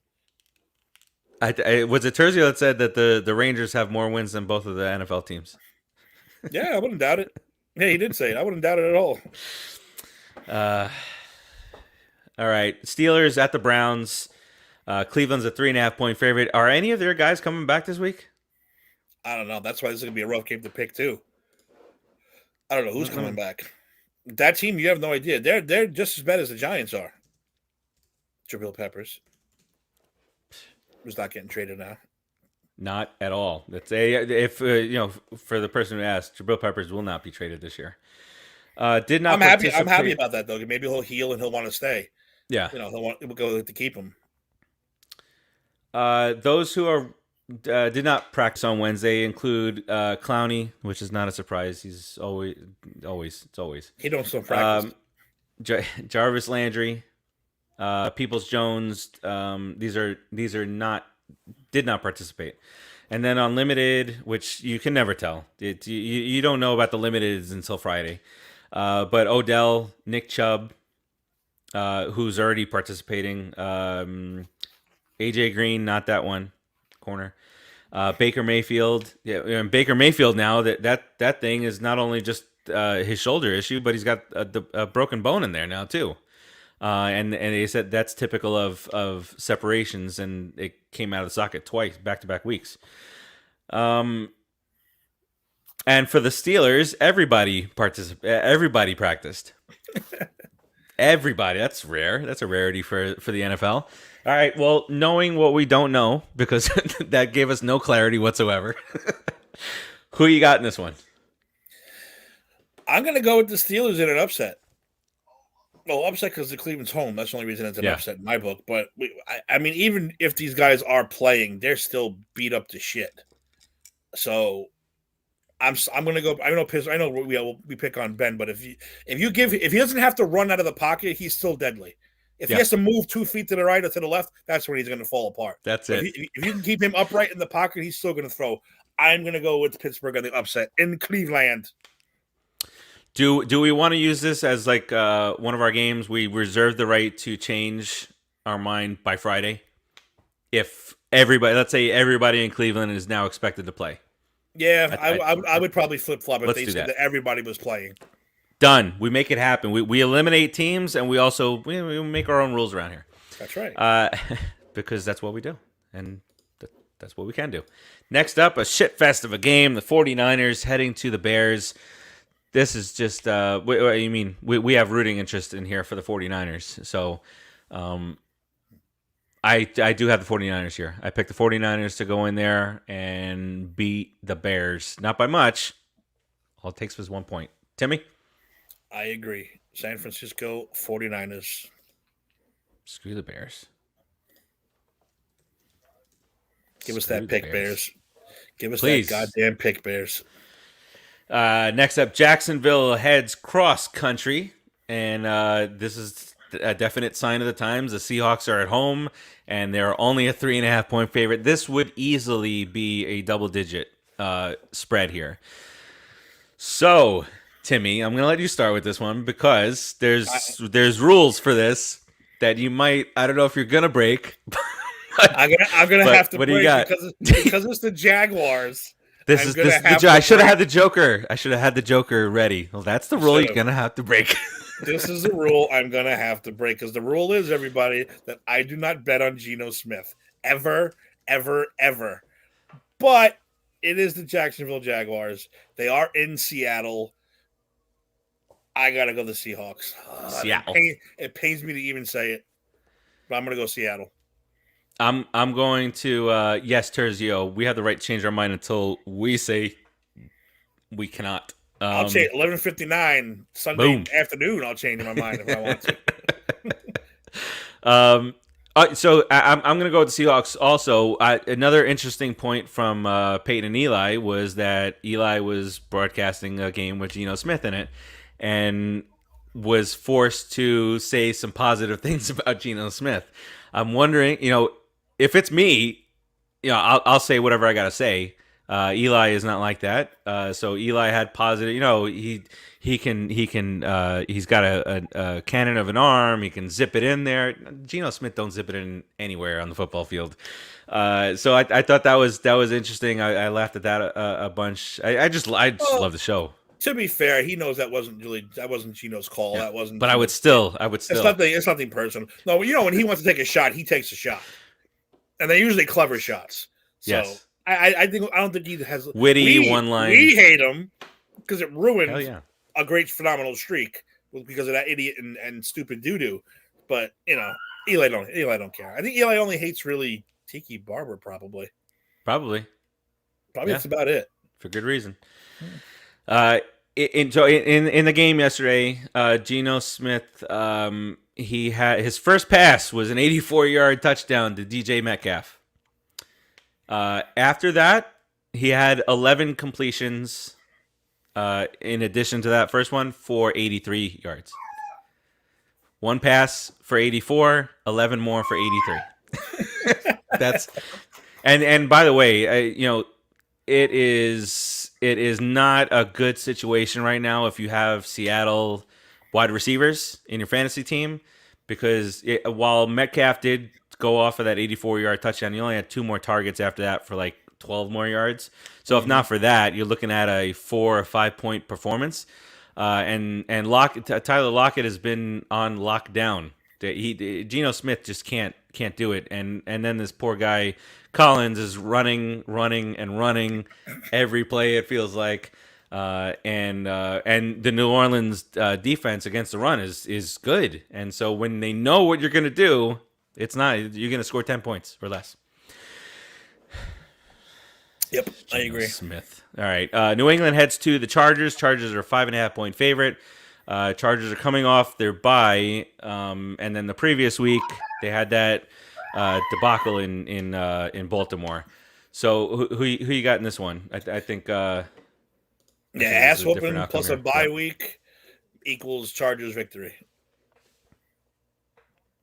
Was it Terzio that said that the Rangers have more wins than both of the NFL teams? Yeah, I wouldn't doubt it. Yeah, he did say it. I wouldn't doubt it at all. All right. Steelers at the Browns. Cleveland's a 3.5-point favorite. Are any of their guys coming back this week? I don't know. That's why this is going to be a rough game to pick, too. I don't know who's coming back. That team, you have no idea. They're just as bad as the Giants are. Jabril Peppers. Who's not getting traded now. Not at all. That's for the person who asked, Jabril Peppers will not be traded this year. Did not. I'm happy about that though. Maybe he'll heal and he'll want to stay. Yeah. He'll go to keep him. Those who did not practice on Wednesday include Clowney, which is not a surprise. He's always. He don't still practice. Jarvis Landry, Peoples-Jones. These are did not participate. And then on limited, which you can never tell. You don't know about the limiteds until Friday. But Odell, Nick Chubb, who's already participating. AJ Green, not that one. Corner. Baker Mayfield. Yeah, and Baker Mayfield now, that thing is not only just his shoulder issue, but he's got a broken bone in there now too. And they said that's typical of separations, and it came out of the socket twice, back-to-back weeks. And for the Steelers, everybody practiced. Everybody. That's rare. That's a rarity for the NFL. All right. Well, knowing what we don't know, because that gave us no clarity whatsoever. Who you got in this one? I'm going to go with the Steelers in an upset. Well, upset because the Cleveland's home. That's the only reason it's an upset in my book. But I mean, even if these guys are playing, they're still beat up to shit. So I'm going to go. I know we pick on Ben, but if he doesn't have to run out of the pocket, he's still deadly. If he has to move 2 feet to the right or to the left, that's when he's going to fall apart. That's it. If you can keep him upright in the pocket, he's still going to throw. I'm going to go with Pittsburgh on the upset in Cleveland. Do we want to use this as like one of our games? We reserve the right to change our mind by Friday. If let's say everybody in Cleveland is now expected to play. Yeah, I would probably flip-flop if they said that everybody was playing. Done. We make it happen. We eliminate teams, and we also we make our own rules around here. That's right. Because that's what we do, and that's what we can do. Next up, a shit fest of a game. The 49ers heading to the Bears. This is just, we have rooting interest in here for the 49ers. So, I do have the 49ers here. I picked the 49ers to go in there and beat the Bears. Not by much. All it takes was 1 point. Timmy? I agree. San Francisco 49ers. Screw the Bears. Give us that pick, Bears. Give us Please. that goddamn pick, Bears. Next up, Jacksonville heads cross country. And this is a definite sign of the times. The Seahawks are at home, and they're only a 3.5 point favorite. This would easily be a double-digit spread here. So, Timmy, I'm going to let you start with this one because there's rules for this that you might. I don't know if you're going to break. I'm gonna have to what break do you got? because it's the Jaguars. I should have had the Joker. I should have had the Joker ready. Well, that's the rule you're gonna have to break. This is the rule I'm gonna have to break because the rule is, everybody, that I do not bet on Geno Smith ever, ever, ever. But it is the Jacksonville Jaguars. They are in Seattle. I gotta go the Seahawks. Seattle. It pains me to even say it, but I'm gonna go Seattle. I'm going to yes, Terzio. We have the right to change our mind until we say we cannot. I'll change 11:59 Sunday afternoon. I'll change my mind if I want to. So I'm going to go with the Seahawks. Also, another interesting point from Peyton and Eli was that Eli was broadcasting a game with Geno Smith in it, and was forced to say some positive things about Geno Smith. I'm wondering, if it's me, I'll say whatever I gotta say. Eli is not like that. So Eli had positive. He's got a cannon of an arm. He can zip it in there. Geno Smith don't zip it in anywhere on the football field. So I thought that was interesting. I laughed at that a bunch. I just love the show. To be fair, he knows that wasn't Geno's call. Yeah. That wasn't. But I would still. It's nothing personal. No, when he wants to take a shot, he takes a shot, and they're usually clever shots. So yes. I don't think he has witty one line. We hate him because it ruined a great phenomenal streak because of that idiot and stupid doo-doo. But Eli don't care. I think Eli only hates really Tiki Barber probably. Probably that's about it. For good reason. In the game yesterday, Geno Smith, he had his first pass was an 84-yard touchdown to DJ Metcalf. After that, he had 11 completions. In addition to that first one, for 83 yards. One pass for 84, 11 more for 83. That's and by the way, it is not a good situation right now if you have Seattle wide receivers in your fantasy team, because while Metcalf did go off of that 84-yard touchdown, you only had 2 more targets after that for like 12 more yards. So if not for that, you're looking at a 4 or 5 point performance. And Tyler Lockett has been on lockdown. Geno Smith just can't do it. And then this poor guy Collins is running every play, it feels like. And the New Orleans defense against the run is good. And so when they know what you're going to do, you're going to score 10 points or less. Yep, I agree. Smith. All right. New England heads to the Chargers. Chargers are a 5.5 point favorite. Chargers are coming off their bye, and then the previous week they had that debacle in Baltimore. So who you got in this one? I think. Ass whooping plus a bye week equals Chargers victory.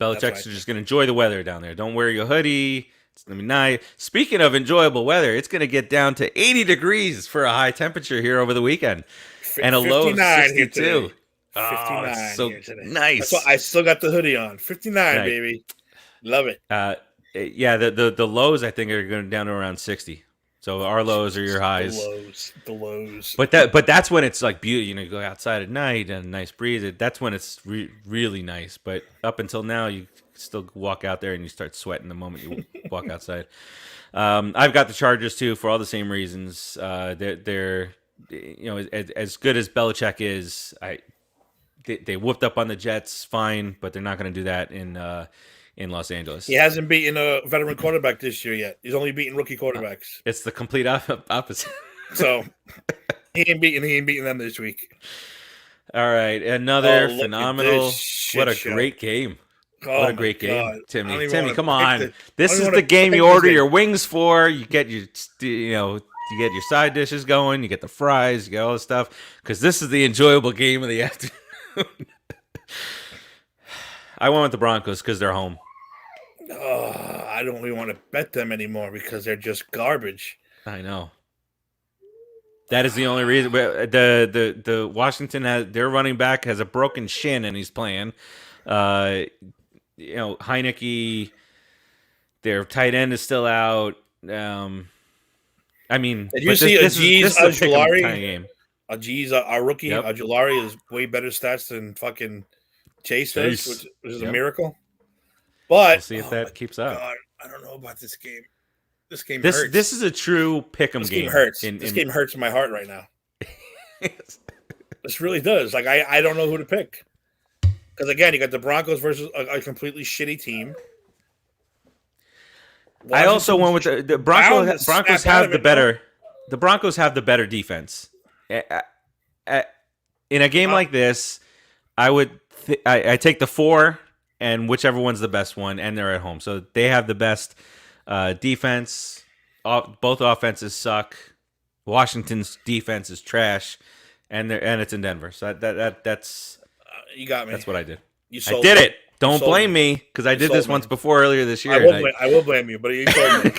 Belichick's just going to enjoy the weather down there. Don't wear your hoodie. It's going to be nice. Speaking of enjoyable weather, it's going to get down to 80 degrees for a high temperature here over the weekend. And a low of 62. 59 so nice. That's why I still got the hoodie on. 59, right. Baby. Love it. The lows, I think, are going down to around 60. So our lows are your highs. The lows. But that's when it's like beauty. You go outside at night and a nice breeze. That's when it's really nice. But up until now, you still walk out there and you start sweating the moment you walk outside. I've got the Chargers too for all the same reasons. They're as good as Belichick is. They whooped up on the Jets, fine, but they're not going to do that in Los Angeles. He hasn't beaten a veteran quarterback this year yet. He's only beaten rookie quarterbacks. It's the complete opposite. So he ain't beating them this week. All right, another look phenomenal. at this shit What a show. great game! Oh What a my great game, God. Timmy. I don't even Timmy, wanna come pick on. the- This I don't is even the wanna game pick you this order game. your wings for. You get your, you get your side dishes going. You get the fries. You get all this stuff because this is the enjoyable game of the afternoon. I went with the Broncos because they're home. I don't even want to bet them anymore because they're just garbage. I know. That is the only reason. The Washington has their running back has a broken shin and he's playing. Heineke, their tight end is still out. I mean, did you see Ajeez Ojulari? Kind of game. Ajeez, our rookie, Yep. Ojulari is way better stats than fucking Chase does, which is a miracle. But we'll see if that keeps up. God, I don't know about this game. This game hurts. This is a true pick'em this game. Game hurts. This game hurts my heart right now. This really does. Like I don't know who to pick. Because again, you got the Broncos versus a completely shitty team. I also went with the Broncos. Broncos have the better. The Broncos have the better defense. In a game like this, I would. I take the 4 and whichever one's the best one, and they're at home, so they have the best defense. Both offenses suck. Washington's defense is trash, and it's in Denver. So that's you got me. That's what I did. I did it. Don't blame me because I did this once before earlier this year. I will blame you, but you told me.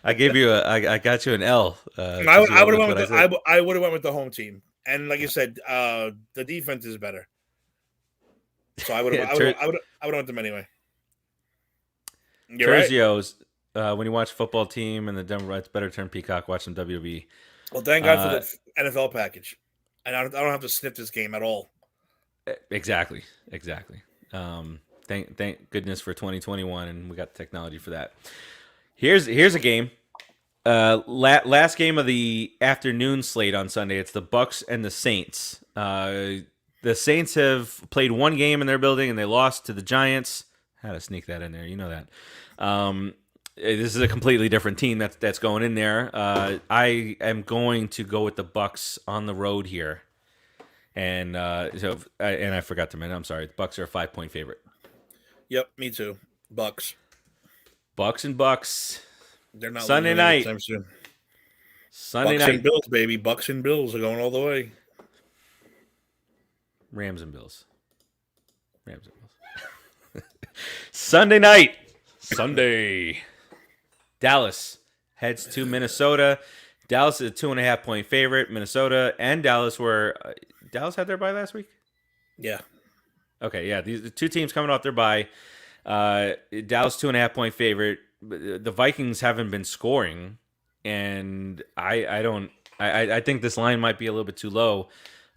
I gave you I got you an L. I would have went with the home team, and like you said, the defense is better. So I would have went them anyway. Terzio's when you watch football team and the Denver, it's better turn Peacock. Watch some WWE. Well, thank God for the NFL package, and I don't have to sniff this game at all. Exactly. Thank goodness for 2021, and we got the technology for that. Here's a game. Last game of the afternoon slate on Sunday. It's the Bucs and the Saints. The Saints have played one game in their building and they lost to the Giants. Had to sneak that in there, you know that. This is a completely different team that's going in there. I am going to go with the Bucs on the road here. And I forgot to mention. I'm sorry. The Bucs are a 5-point favorite. Yep, me too. Bucs. Bucs. They're not Sunday night. Sunday night. And Bills, baby. Bucs and Bills are going all the way. Rams and Bills. Sunday night. Dallas heads to Minnesota. Dallas is a 2.5-point favorite. Minnesota and Dallas were. Dallas had their bye last week? Yeah. Okay, yeah. These the two teams coming off their bye. Dallas 2.5-point favorite. The Vikings haven't been scoring, and I think this line might be a little bit too low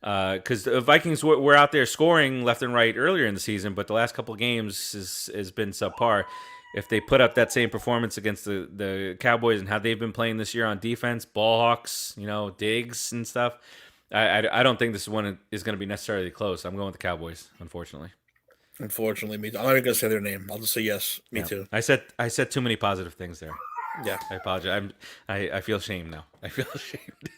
because the Vikings were out there scoring left and right earlier in the season, but the last couple of games has been subpar. If they put up that same performance against the Cowboys and how they've been playing this year on defense, ball hawks, Diggs and stuff, I don't think this one is going to be necessarily close. I'm going with the Cowboys, unfortunately. Unfortunately, me too. I'm not even going to say their name. I'll just say yes. Me too. I said too many positive things there. Yeah. I apologize. I feel ashamed now. I feel ashamed.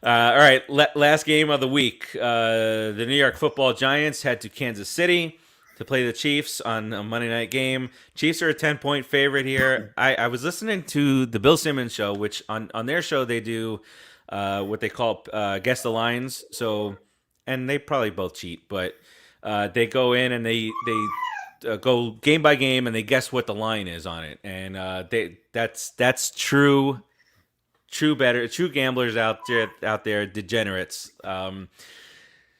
All right. Last game of the week. The New York Football Giants head to Kansas City to play the Chiefs on a Monday night game. Chiefs are a 10-point favorite here. I was listening to the Bill Simmons show, which on their show they do what they call guess the lines. So, and they probably both cheat, but they go in and they go game by game and they guess what the line is on it. And that's true gamblers out there, degenerates.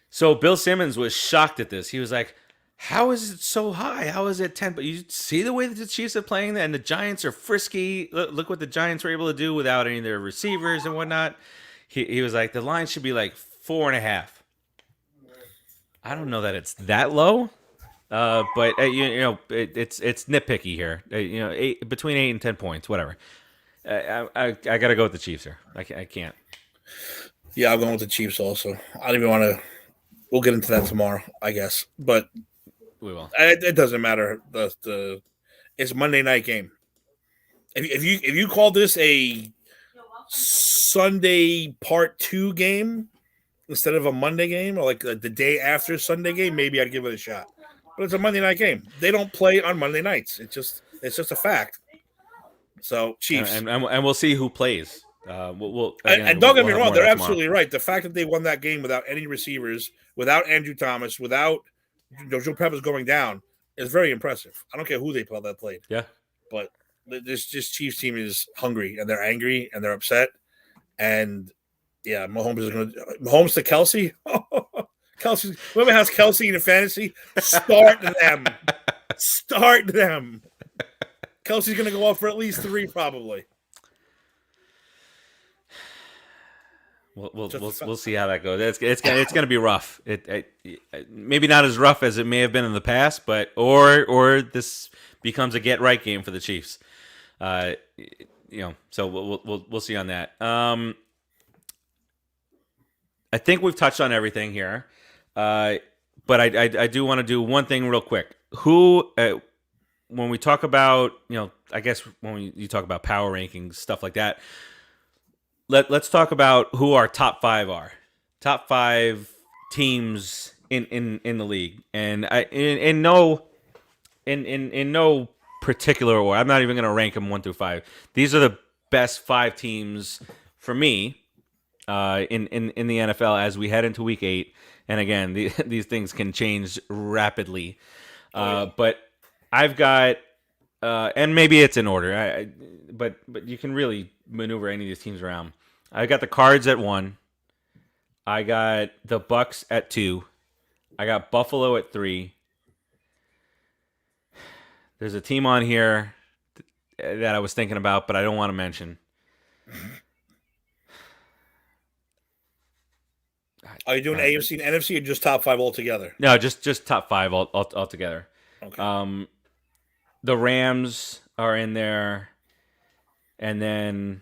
So Bill Simmons was shocked at this. He was like, how is it so high? How is it 10? But you see the way that the Chiefs are playing, and the Giants are frisky. Look what the Giants were able to do without any of their receivers and whatnot. He was like, the line should be like 4.5. I don't know that it's that low, but it's nitpicky here. Between 8 and 10 points, whatever. I got to go with the Chiefs here. I can't. Yeah, I'm going with the Chiefs also. I don't even want to. We'll get into that tomorrow, I guess. But We will. It doesn't matter. It's a Monday night game. If you call this a Sunday part 2 game instead of a Monday game, or like the day after Sunday game, maybe I'd give it a shot. But it's a Monday night game. They don't play on Monday nights. It's just a fact. So Chiefs, and we'll see who plays. We'll and don't get me wrong, they're absolutely right. The fact that they won that game without any receivers, without Andrew Thomas, without Joe Peppers going down, is very impressive. I don't care who they played. Yeah, but this Chiefs team is hungry and they're angry and they're upset. And yeah, Mahomes to Kelsey. Kelsey, whoever has Kelsey in the fantasy, start them. Kelsey's going to go off for at least 3, probably. We'll see how that goes. It's going to be rough. It maybe not as rough as it may have been in the past, but or this becomes a get right game for the Chiefs. So we'll see on that. I think we've touched on everything here, but I do want to do one thing real quick. Who when we talk about I guess when you talk about power rankings, stuff like that. Let's talk about who our top 5 are. Top 5 teams in the league, and in no particular order. I'm not even going to rank them 1 through 5. These are the best 5 teams for me in the NFL as we head into Week 8. And again, these things can change rapidly. But I've got, and maybe it's in order. But you can really maneuver any of these teams around. I got the Cards at 1. I got the Bucs at 2. I got Buffalo at 3. There's a team on here that I was thinking about, but I don't want to mention. Are you doing AFC and NFC or just top 5 altogether? No, just top 5 altogether. Okay. The Rams are in there, and then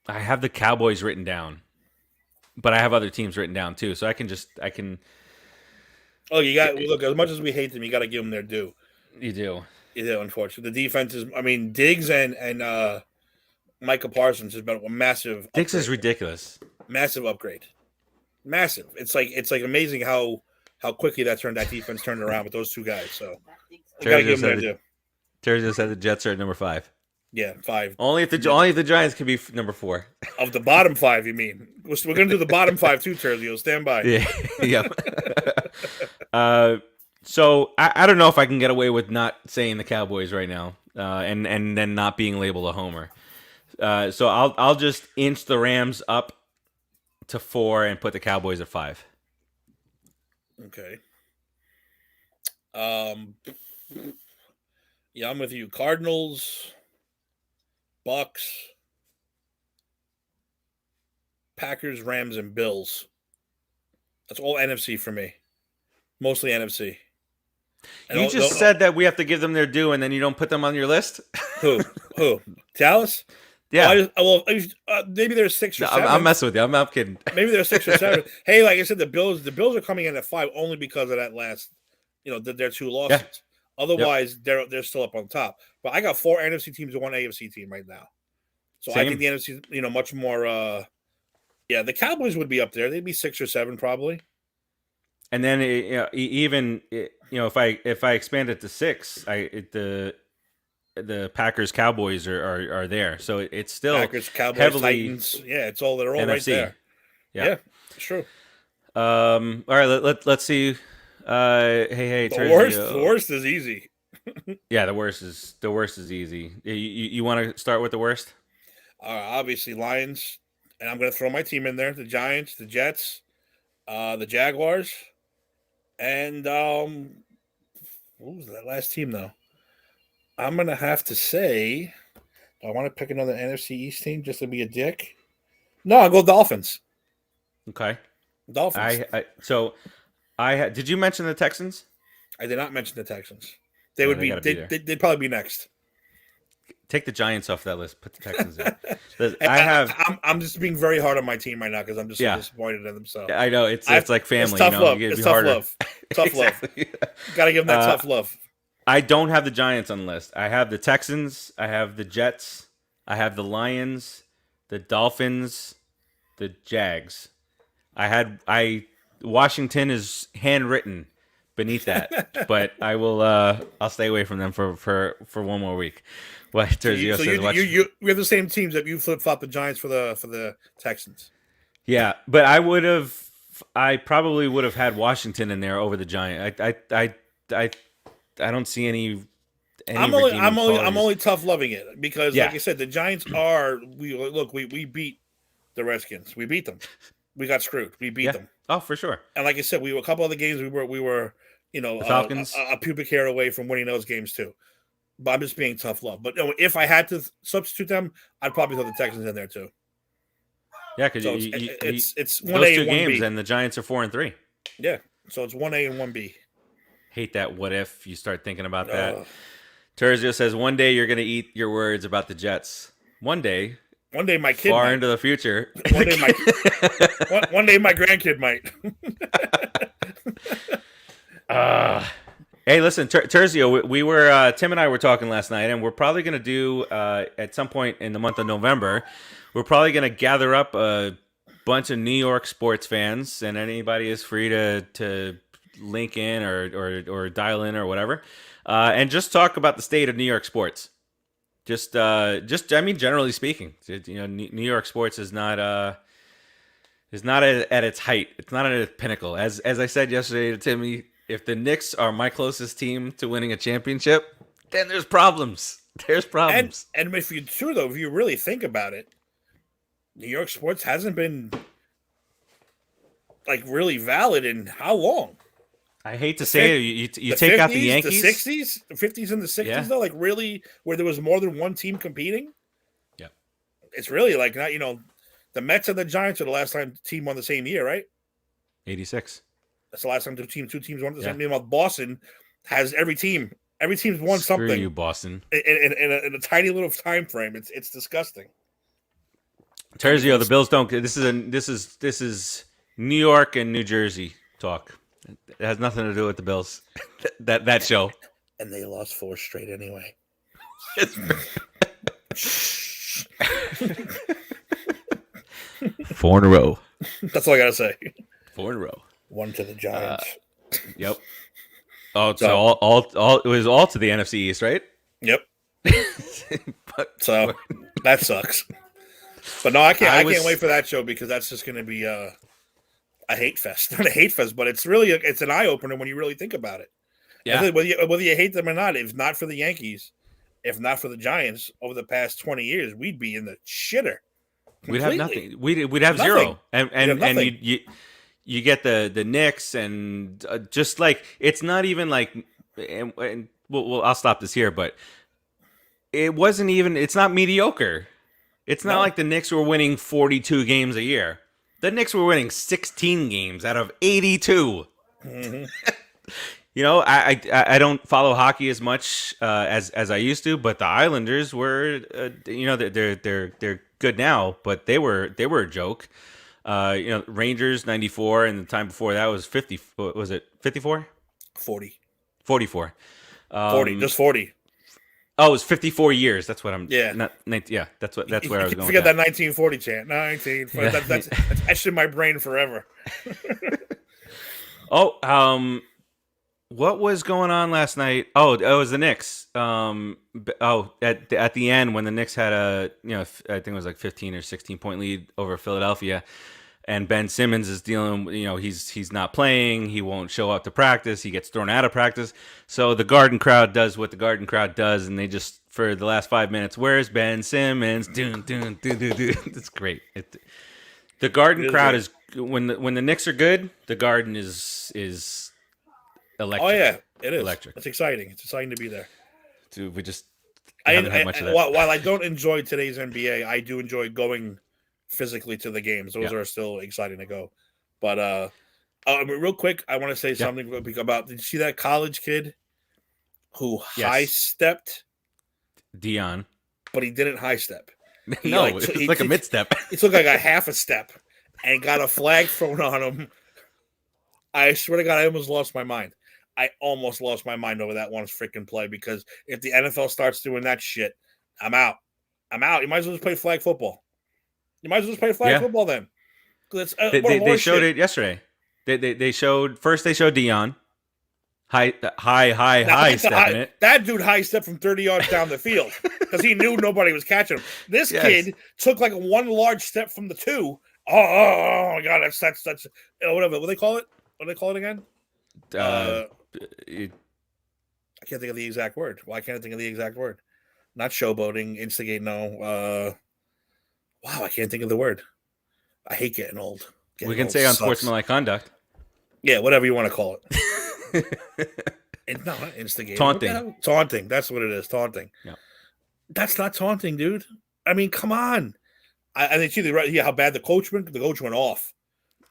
I have the Cowboys written down, but I have other teams written down too, so I can. Oh, look. As much as we hate them, you got to give them their due. You do. Unfortunately, the defense is. I mean, Diggs and Micah Parsons has been a massive. Diggs is ridiculous. Massive upgrade. Massive. It's like amazing how quickly that defense turned around with those 2 guys. So you got to give them their due. Terry just said the Jets are at number 5. Yeah, 5. Only if the Giants can be number 4. Of the bottom 5, you mean? We're going to do the bottom 5 too, Terzio. Stand by. Yeah. So I don't know if I can get away with not saying the Cowboys right now, and then not being labeled a homer. So I'll just inch the Rams up to 4 and put the Cowboys at 5. Okay. Yeah, I'm with you. Cardinals, Bucs, Packers, Rams, and Bills. That's all NFC for me. Mostly NFC. And you just said that we have to give them their due, and then you don't put them on your list? Who? Dallas? Yeah. Maybe there's 6 or 7. I'm messing with you. I'm kidding. Maybe there's 6 or 7. Hey, like I said, the Bills are coming in at 5 only because of that last, their 2 losses. Yeah. Otherwise, they're still up on top. But I got 4 NFC teams and 1 AFC team right now. So I think the NFC, much more. The Cowboys would be up there. They'd be 6 or 7 probably. And then if I expand it to 6, the Packers Cowboys are there. So it's still Packers Cowboys heavily Titans. Yeah, they're all NFC. Right there. Yeah, it's true. All right, let's see. Hey, the worst is easy. Yeah, the worst is easy. You want to start with the worst? Obviously Lions, and I'm going to throw my team in there: the Giants, the Jets, the Jaguars, and what was that last team though? I'm going to have to say, I want to pick another NFC East team just to be a dick. No, I'll go Dolphins. Okay, Dolphins. Did you mention the Texans? I did not mention the Texans. They'd probably be next. take the Giants off that list. Put the Texans in. I'm just being very hard on my team right now because I'm just so disappointed in them. So I know it's like family. It's tough love. You It's be tough harder. love. Tough Exactly. love. Got to give them that tough love. I don't have the Giants on the list. I have the Texans. I have the Jets. I have the Lions, the Dolphins, the Jags. Washington is handwritten beneath that, but I will. I'll stay away from them for one more week. What Terzio says. We have the same teams that you flip flop the Giants for the Texans. Yeah, but I probably would have had Washington in there over the Giant. I don't see any. I'm only tough loving it because, like I said, the Giants are we beat the Redskins. We beat them. We got screwed. We beat them. Oh, for sure. And like I said, we were a couple other games. We were the Falcons a pubic hair away from winning those games too. But I'm just being tough love. But if I had to substitute them, I'd probably throw the Texans in there too. Yeah, because it's 1A those two and 1B. games, and the Giants are 4-3. Yeah, so it's 1A and 1B. Hate that. What if you start thinking about that? Terzio says one day you're going to eat your words about the Jets. One day, my kid far might. into the future. One day my grandkid might. Hey, listen, Terzio, we were Tim and I were talking last night, and we're probably going to do at some point in the month of November. We're probably going to gather up a bunch of New York sports fans, and anybody is free to link in or dial in or whatever, and just talk about the state of New York sports. Just I mean, generally speaking, New York sports is not at its height. It's not at its pinnacle. As I said yesterday to Timmy, if the Knicks are my closest team to winning a championship, then there's problems. There's problems. And if you really think about it, New York sports hasn't been like really valid in how long? I hate to say it. You take 50s, out the Yankees, the 60s, the 50s and the 60s, though, like really where there was more than one team competing. Yeah, it's really like not. The Mets and the Giants are the last time the team won the same year, right? 86. That's the last time two teams won the same year. Boston has every team's won Screw something. You, Boston. In a tiny little time frame. It's disgusting. Terzio, the Bills don't. This is New York and New Jersey talk. It has nothing to do with the Bills. that show. And they lost 4 straight anyway. 4 in a row. That's all I gotta say. 4 in a row. 1 to the Giants. Yep. Oh, so all it was all to the NFC East, right? Yep. So that sucks. But no, I can't wait for that show because that's just going to be a hate fest. Not a hate fest, but it's an eye opener when you really think about it. Yeah. Whether you hate them or not, if not for the Yankees, if not for the Giants, over the past 20 years, we'd be in the shitter. Completely. We'd have nothing. We'd have zero. And you get the Knicks and just like it's not even like. And I'll stop this here, but it wasn't even. It's not mediocre. It's not like the Knicks were winning 42 games a year. The Knicks were winning 16 games out of 82. Mm-hmm. I don't follow hockey as much as I used to, but the Islanders were, they're good now, but they were a joke. Rangers 94, and the time before that was 50. Was it 54? 40. 44. 40, just 40. Oh, it was 54 years. That's what I'm. Yeah. That's where I was going. Forget that 1940 chant. 1940. Yeah. That's etched in my brain forever. What was going on last night? Oh, it was the Knicks. At the end when the Knicks had I think it was like 15 or 16 point lead over Philadelphia, and Ben Simmons is dealing. He's not playing. He won't show up to practice. He gets thrown out of practice. So the Garden crowd does what the Garden crowd does, and they just for the last 5 minutes, where's Ben Simmons? It's great. The Garden crowd is when the Knicks are good. The Garden is electric. Oh yeah, it is electric. It's exciting. It's exciting to be there. Dude, we just haven't had much of that. While I don't enjoy today's NBA, I do enjoy going physically to the games. Those are still exciting to go. But real quick, I want to say something about. Did you see that college kid who high stepped? Dion. but he didn't high step. No, it's like a mid step. It took like a half a step and got a flag thrown on him. I swear to God, I almost lost my mind. I almost lost my mind over that one freaking play because if the NFL starts doing that shit, I'm out. You might as well just play flag football. You might as well just play flag football then. They showed it yesterday. They showed Dion high stepping it. That dude high stepped from 30 yards down the field because he knew nobody was catching him. This kid took like one large step from the two. Oh my God, that's whatever. What do they call it? What do they call it again? I can't think of the exact word. Why can't I think of the exact word? Not showboating, instigate. No. Wow, I can't think of the word. I hate getting old. We can say unsportsmanlike conduct. Yeah, whatever you want to call it. Not instigate. Taunting. That's what it is. Taunting. Yeah. That's not taunting, dude. I mean, come on. I think you're right. Yeah, how bad the coach went off.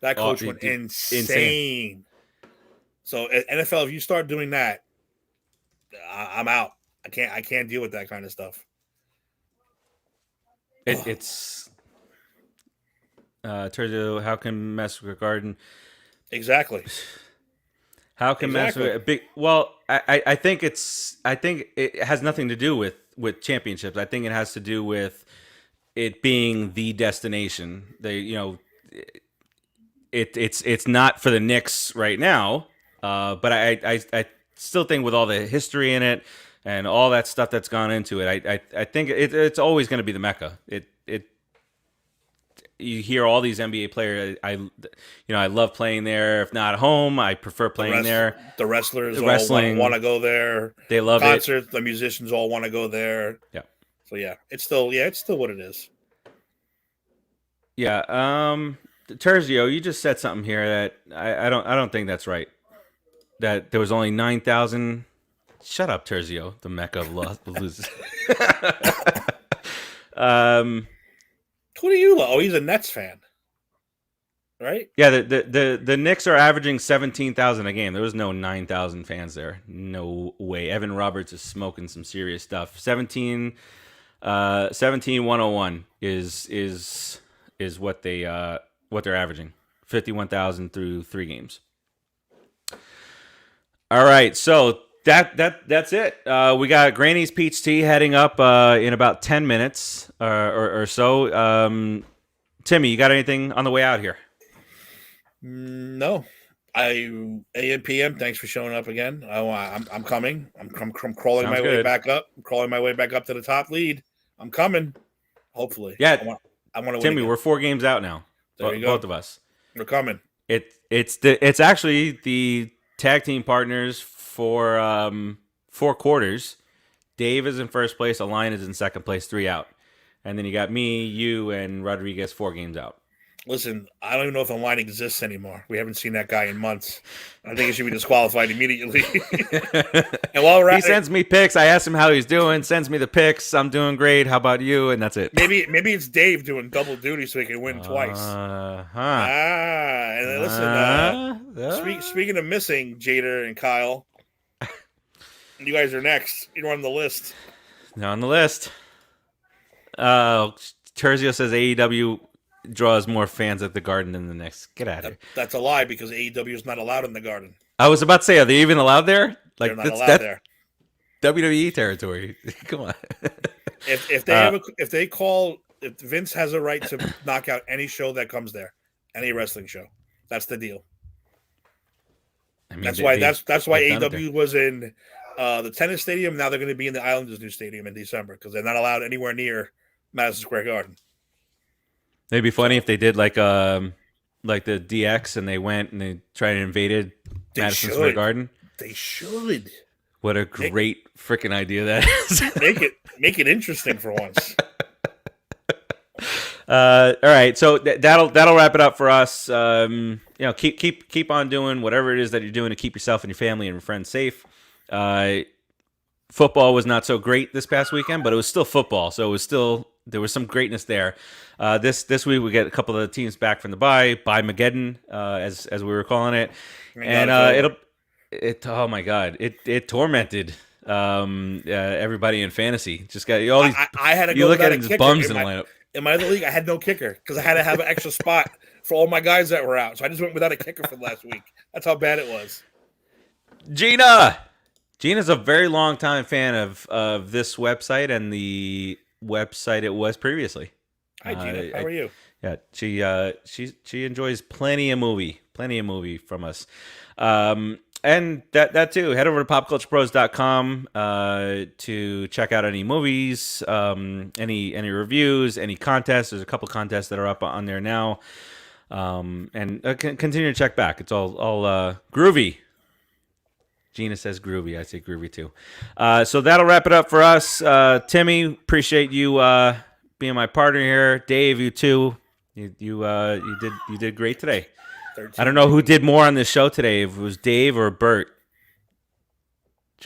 That coach went insane. So at NFL, if you start doing that, I'm out. I can't deal with that kind of stuff. It's Terzo, how can mess with a garden? Exactly. How can mess with a big? Well, I think it has nothing to do with championships. I think it has to do with it being the destination. It's not for the Knicks right now, but I still think with all the history in it and all that stuff that's gone into it, I think it's always going to be the Mecca. You hear all these NBA players. I love playing there. If not at home, I prefer playing there. The wrestlers all want to go there. They love concerts. The musicians all want to go there. Yeah. So it's still what it is. Yeah. Terzio, you just said something here that I don't think that's right. That there was only 9,000. Shut up, Terzio, the Mecca of losers. Who do you love? Oh, he's a Nets fan, right? Yeah, the Knicks are averaging 17,000 a game. There was no 9,000 fans there. No way. Evan Roberts is smoking some serious stuff. 17,101 is what they're averaging. 51,000 through 3 games. All right, so that's it. We got Granny's Peach Tea heading up in about 10 minutes or so. Timmy, you got anything on the way out here? No. AM PM. Thanks for showing up again. I'm coming. I'm crawling my way back up. I'm crawling my way back up to the top lead. I'm coming. Hopefully. Yeah. I want to. Timmy, we're 4 games out now. There you go. Both of us. We're coming. It's actually the tag team partners for 4 quarters. Dave is in first place. Align is in second place. 3 out. And then you got me, you, and Rodriguez 4 games out. Listen, I don't even know if Align exists anymore. We haven't seen that guy in months. I think he should be disqualified immediately. And while we're he sends me pics. I ask him how he's doing. Sends me the pics. I'm doing great. How about you? And that's it. Maybe it's Dave doing double duty so he can win twice. And then listen, speaking of missing, Jader and Kyle, you guys are next. You're on the list. They're on the list. Terzio says AEW draws more fans at the Garden than the Knicks. Get out of here. That's a lie because AEW is not allowed in the Garden. I was about to say, are they even allowed there? Like, they're not allowed there. WWE territory. Come on. If Vince has a right to knock out any show that comes there, any wrestling show, that's the deal. I mean, that's why AEW was in the tennis stadium. Now they're going to be in the Islanders' new stadium in December because they're not allowed anywhere near Madison Square Garden. It'd be funny if they did like the DX and they went and they tried and invaded Madison Square Garden. They should. What a great freaking idea that is. make it interesting for once. All right, so that'll wrap it up for us. Keep on doing whatever it is that you're doing to keep yourself and your family and your friends safe. Football was not so great this past weekend, but it was still football, so there was some greatness there. This week we get a couple of the teams back from the bye Mageddon, as we were calling it, and oh my god, it tormented everybody in fantasy. Just got all these. I had to You go look without at a it, just kicker bums in the lineup. in my other league. I had no kicker because I had to have an extra spot for all my guys that were out. So I just went without a kicker for last week. That's how bad it was. Gina's a very long time fan of this website and the website it was previously. Hi, Gina. How are you? Yeah, she enjoys plenty of movie from us. And that too. Head over to popculturepros.com to check out any movies, any reviews, any contests. There's a couple contests that are up on there now. And continue to check back. It's all groovy. Gina says groovy. I say groovy too. So that'll wrap it up for us. Timmy, appreciate you being my partner here. Dave, you too. You did great today. 13. I don't know who did more on this show today. If it was Dave or Bert.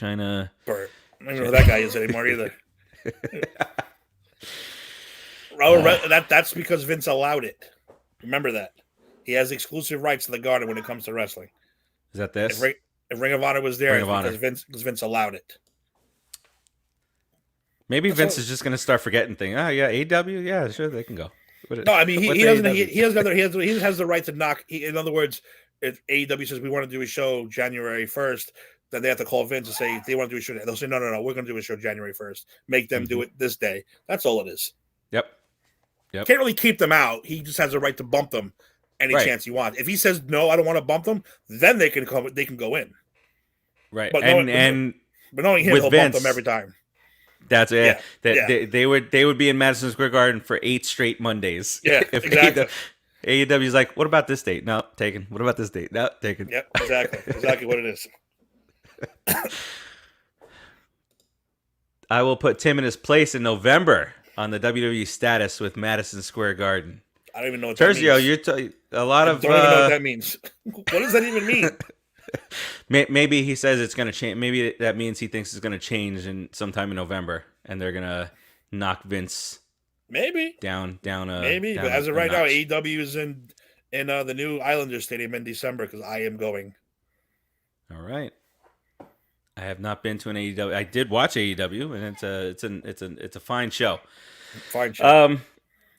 Bert. I don't even know who that guy is anymore either. That's because Vince allowed it. Remember that. He has exclusive rights to the Garden when it comes to wrestling. Is that this? If Ring of Honor was there, Ring of because Vince allowed it. Maybe Vince is just going to start forgetting things. Oh yeah, AW, yeah, sure they can go. No, I mean he doesn't. He has the right to knock. In other words, if AEW says we want to do a show January 1st, then they have to call Vince and say they want to do a show. They'll say no, we're going to do a show January 1st. Make them do it this day. That's all it is. Yep. Can't really keep them out. He just has a right to bump them any chance he wants. If he says no, I don't want to bump them, then they can come. They can go in. Right. But knowing him, with he'll Vince, bump them every time. That's it. They would be in Madison Square Garden for 8 straight Mondays. Yeah, if exactly. AEW's like, what about this date? No, taken. What about this date? No, taken. Yep, exactly what it is. I will put Tim in his place in November on the WWE status with Madison Square Garden. I don't even know what that means. Sergio, you're a lot of. I don't even know what that means. What does that even mean? Maybe he says it's going to change. Maybe that means he thinks it's going to change sometime in November, and they're going to knock Vince. Maybe down. Maybe, but as of right now, AEW is in the new Islanders Stadium in December because I am going. All right. I have not been to an AEW. I did watch AEW, and it's a fine show. Fine show.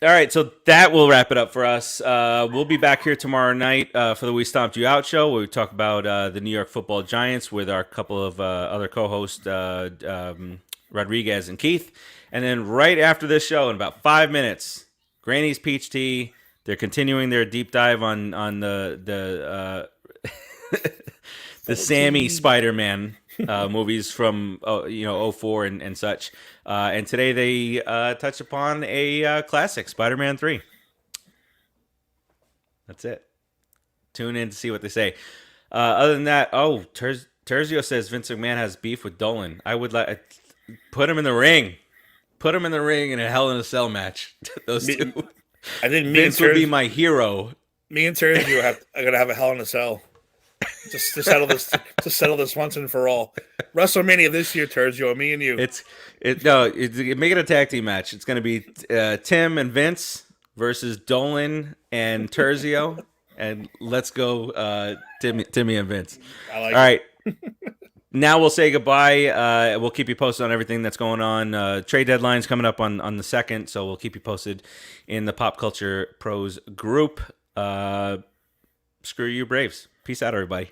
All right, so that will wrap it up for us. We'll be back here tomorrow night for the We Stomped You Out show, where we talk about the New York Football Giants with our couple of other co-hosts, Rodriguez and Keith. And then right after this show, in about 5 minutes, Granny's Peach Tea. They're continuing their deep dive on the the Sammy Spider-Man movies from 04 and such. And today they touch upon a classic, Spider-Man 3. That's it. Tune in to see what they say. Other than that, Terzio says Vince McMahon has beef with Dolan. I would put him in the ring. Put him in the ring in a Hell in a Cell match. Those two. I think Vince would be my hero. Me and Terzio are going to have a Hell in a Cell. Just to settle this once and for all. WrestleMania this year, Terzio, me and you. Make it a tag team match. It's going to be Tim and Vince versus Dolan and Terzio, and let's go Timmy and Vince. All right. Now we'll say goodbye. We'll keep you posted on everything that's going on. Trade deadline's coming up on the 2nd, so we'll keep you posted in the Pop Culture Pros group. Screw you, Braves. Peace out, everybody.